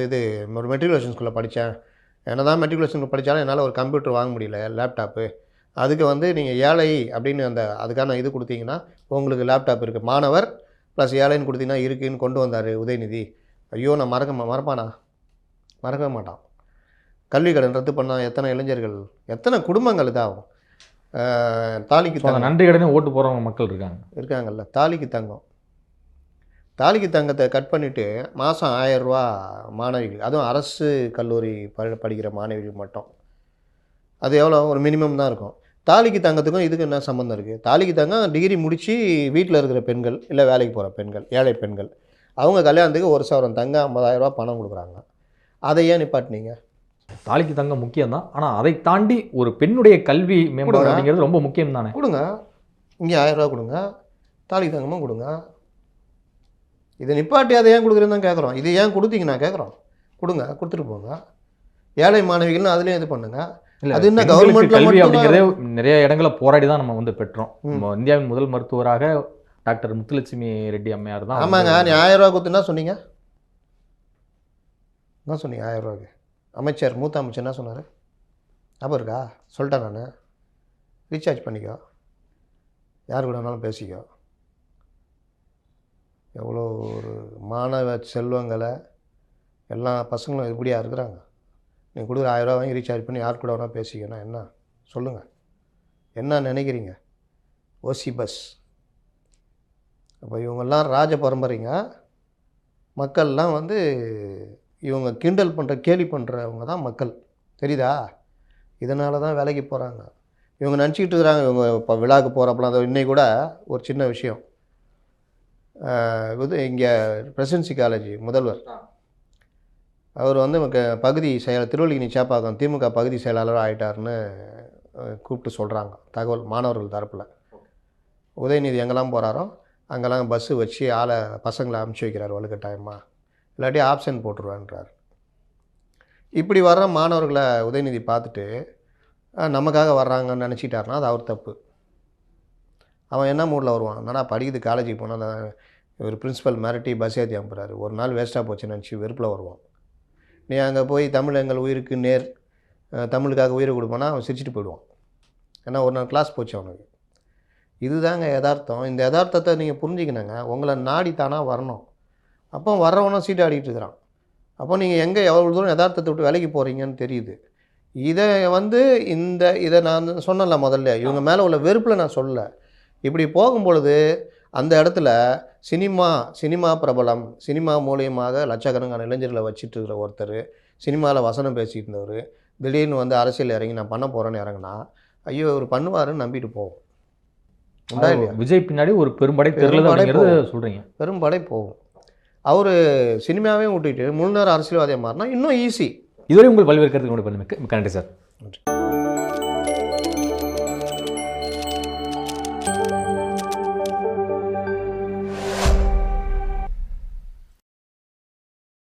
ஒரு மெட்ரிகுலேஷன் ஸ்கூலில் படித்தேன். என்ன தான் மெட்ரிகுலேஷன் படித்தாலும் என்னால் ஒரு கம்ப்யூட்டர் வாங்க முடியல, லேப்டாப்பு. அதுக்கு வந்து நீங்கள் ஏழை அப்படின்னு அதுக்கான இது கொடுத்தீங்கன்னா உங்களுக்கு லேப்டாப் இருக்குது, மாணவர் ப்ளஸ் ஏழைன்னு கொடுத்தீங்கன்னா இருக்குதுன்னு கொண்டு வந்தார் உதயநிதி. ஐயோ, நான் மறப்பானா? மறக்கவே மாட்டான். கல்வி கடன் ரத்து பண்ணால் எத்தனை இளைஞர்கள், எத்தனை குடும்பங்கள் இதாகும். தாலிக்கு ஸோ அந்த நன்றி கடனே ஓட்டு போகிறவங்க மக்கள் இருக்காங்கல்ல. தாலிக்கு தங்கம், தாலிக்கு தங்கத்தை கட் பண்ணிவிட்டு மாதம் 1000 ரூபா மாணவிகள், அதுவும் அரசு கல்லூரி படிக்கிற மாணவிகள் மட்டும். அது எவ்வளோ, ஒரு மினிமம் தான் இருக்கும். தாலிக்கு தங்கத்துக்கும் இதுக்கு என்ன சம்மந்தம் இருக்குது? தாலிக்கு தங்கம் டிகிரி முடித்து வீட்டில் இருக்கிற பெண்கள், இல்லை வேலைக்கு போகிற பெண்கள், ஏழை பெண்கள், அவங்க கல்யாணத்துக்கு 1 சவரன் தங்கம் 50,000 ரூபா பணம் கொடுக்குறாங்க. அதை ஏன் நிப்பாட்டினீங்க? தாலிக்கு தங்கம் முக்கியம் தான், ஆனால் அதை தாண்டி ஒரு பெண்ணுடைய கல்வி மேம்பாடு அப்படிங்கிறது ரொம்ப முக்கியம் தானே. கொடுங்க, இங்கே 1000 ரூபா கொடுங்க, தாலிக்கு தங்கமும் கொடுங்க. இதை நிப்பாட்டி அதை ஏன் கொடுக்குறேன்னு தான் கேட்குறோம். இது ஏன் கொடுத்தீங்கன்னா கேட்குறோம். கொடுங்க, கொடுத்துட்டு போங்க. ஏழை மாணவிகள்னு அதுலேயும் இது பண்ணுங்க. அது என்ன கவர்மெண்ட் கல்வி அப்படிங்கிறதே நிறைய இடங்களை போராடி தான் நம்ம வந்து பெற்றோம். இந்தியாவின் முதல் மருத்துவராக டாக்டர் முத்துலட்சுமி ரெட்டி அம்மையார் தான். ஆமாங்க. நீ 1000 ரூபா கொடுத்துன்னா சொன்னீங்க, என்ன சொன்னீங்க? 1000 ரூபாய்க்கு அமைச்சர், மூத்த அமைச்சர் என்ன சொன்னார்? ஞாபகம் இருக்கா? சொல்லிட்டேன் நான். ரீசார்ஜ் பண்ணிக்கோ, யார் கூட வேணாலும் பேசிக்கோ. எவ்வளோ ஒரு மாணவ செல்வங்களை எல்லா பசங்களும் இப்படியா இருக்கிறாங்க. நீங்கள் கொடுக்குற 1000 ரூபா வாங்கி ரீசார்ஜ் பண்ணி யார் கூட வேணால் பேசிக்கணும். என்ன சொல்லுங்கள், என்ன நினைக்கிறீங்க? ஓசி பஸ். அப்போ இவங்கெல்லாம் ராஜ பரம்பரைங்க. மக்கள்லாம் வந்து இவங்க கிண்டல் பண்ணுற, கேலி பண்ணுறவங்க தான் மக்கள், தெரியுதா? இதனால தான் வேலைக்கு போகிறாங்க. இவங்க நினச்சிக்கிட்டு இருக்கிறாங்க, இவங்க இப்போ விழாவுக்கு போகிறப்பலாம். அது இன்னைக்கு கூட ஒரு சின்ன விஷயம், இது இங்கே பிரசிடென்சி காலேஜ் முதல்வர் அவர் வந்து பகுதி செயலர், திருவள்ளிக்கணி சேப்பாக்கம் திமுக பகுதி செயலாளர் ஆகிட்டார்னு கூப்பிட்டு சொல்கிறாங்க தகவல், மாணவர்கள் தரப்பில். உதயநிதி எங்கெல்லாம் போகிறாரோ அங்கெல்லாம் பஸ்ஸு வச்சு ஆளை, பசங்களை அனுப்பிச்சி வைக்கிறார் வலுக்கட்டாயமாக, இல்லாட்டி ஆப்ஷன் போட்டுருவான்றார். இப்படி வர்ற மாணவர்களை உதயநிதி பார்த்துட்டு நமக்காக வர்றாங்கன்னு நினச்சிட்டாருன்னா அது அவர் தப்பு. அவன் என்ன மூடில் வருவான்? என்னடா படிக்கிறது காலேஜுக்கு போனால் ஒரு பிரின்ஸிபல் மிரட்டி பஸ் ஏற்றி அனுப்புகிறாரு, ஒரு நாள் வேஸ்ட்டாக போச்சுன்னு நினச்சி வெறுப்பில் வருவான். நீ அங்கே போய் தமிழ் எங்கள் உயிருக்கு நேர், தமிழுக்காக உயிரை கொடுப்பானா அவன் சிரிச்சிட்டு போயிடுவான். ஏன்னா ஒரு நாள் கிளாஸ் போச்சு அவனுக்கு. இதுதாங்க யதார்த்தம். இந்த யதார்த்தத்தை நீங்கள் புரிஞ்சிக்கணுங்க. உங்களை நாடி தானாக வரணும். அப்போ வர்றவனும் சீட்டு ஆடிட்டு இருக்கிறான். அப்போ நீங்கள் எங்கே எவ்வளோ தூரம் யதார்த்தத்தை விட்டு வேலைக்கு போகிறீங்கன்னு தெரியுது. இதை வந்து இதை நான் சொன்னல முதல்ல, இவங்க மேலே உள்ள வெறுப்பில் நான் சொல்லலை. இப்படி போகும்பொழுது அந்த இடத்துல சினிமா பிரபலம், சினிமா மூலியமாக லட்சக்கணக்கான இளைஞர்களை வச்சுட்டு இருக்கிற ஒருத்தர், சினிமாவில் வசனம் பேசிகிட்டு இருந்தவர், திடீர்னு வந்து அரசியல் இறங்கி நான் பண்ண போகிறேன்னு இறங்கினா, ஐயோ இவர் பண்ணுவாருன்னு நம்பிட்டு போகும். விஜய் பின்னாடி ஒரு பெரும்படை சொல்கிறீங்க. பெரும்படை போகும். அவர் சினிமாவே விட்டுட்டு முழு நேரம் அரசியல்வாதியாக மாறினா இன்னும் ஈஸி. இதுவரை உங்கள் பல்வேறு கருத்துக்கள் நன்றி சார்.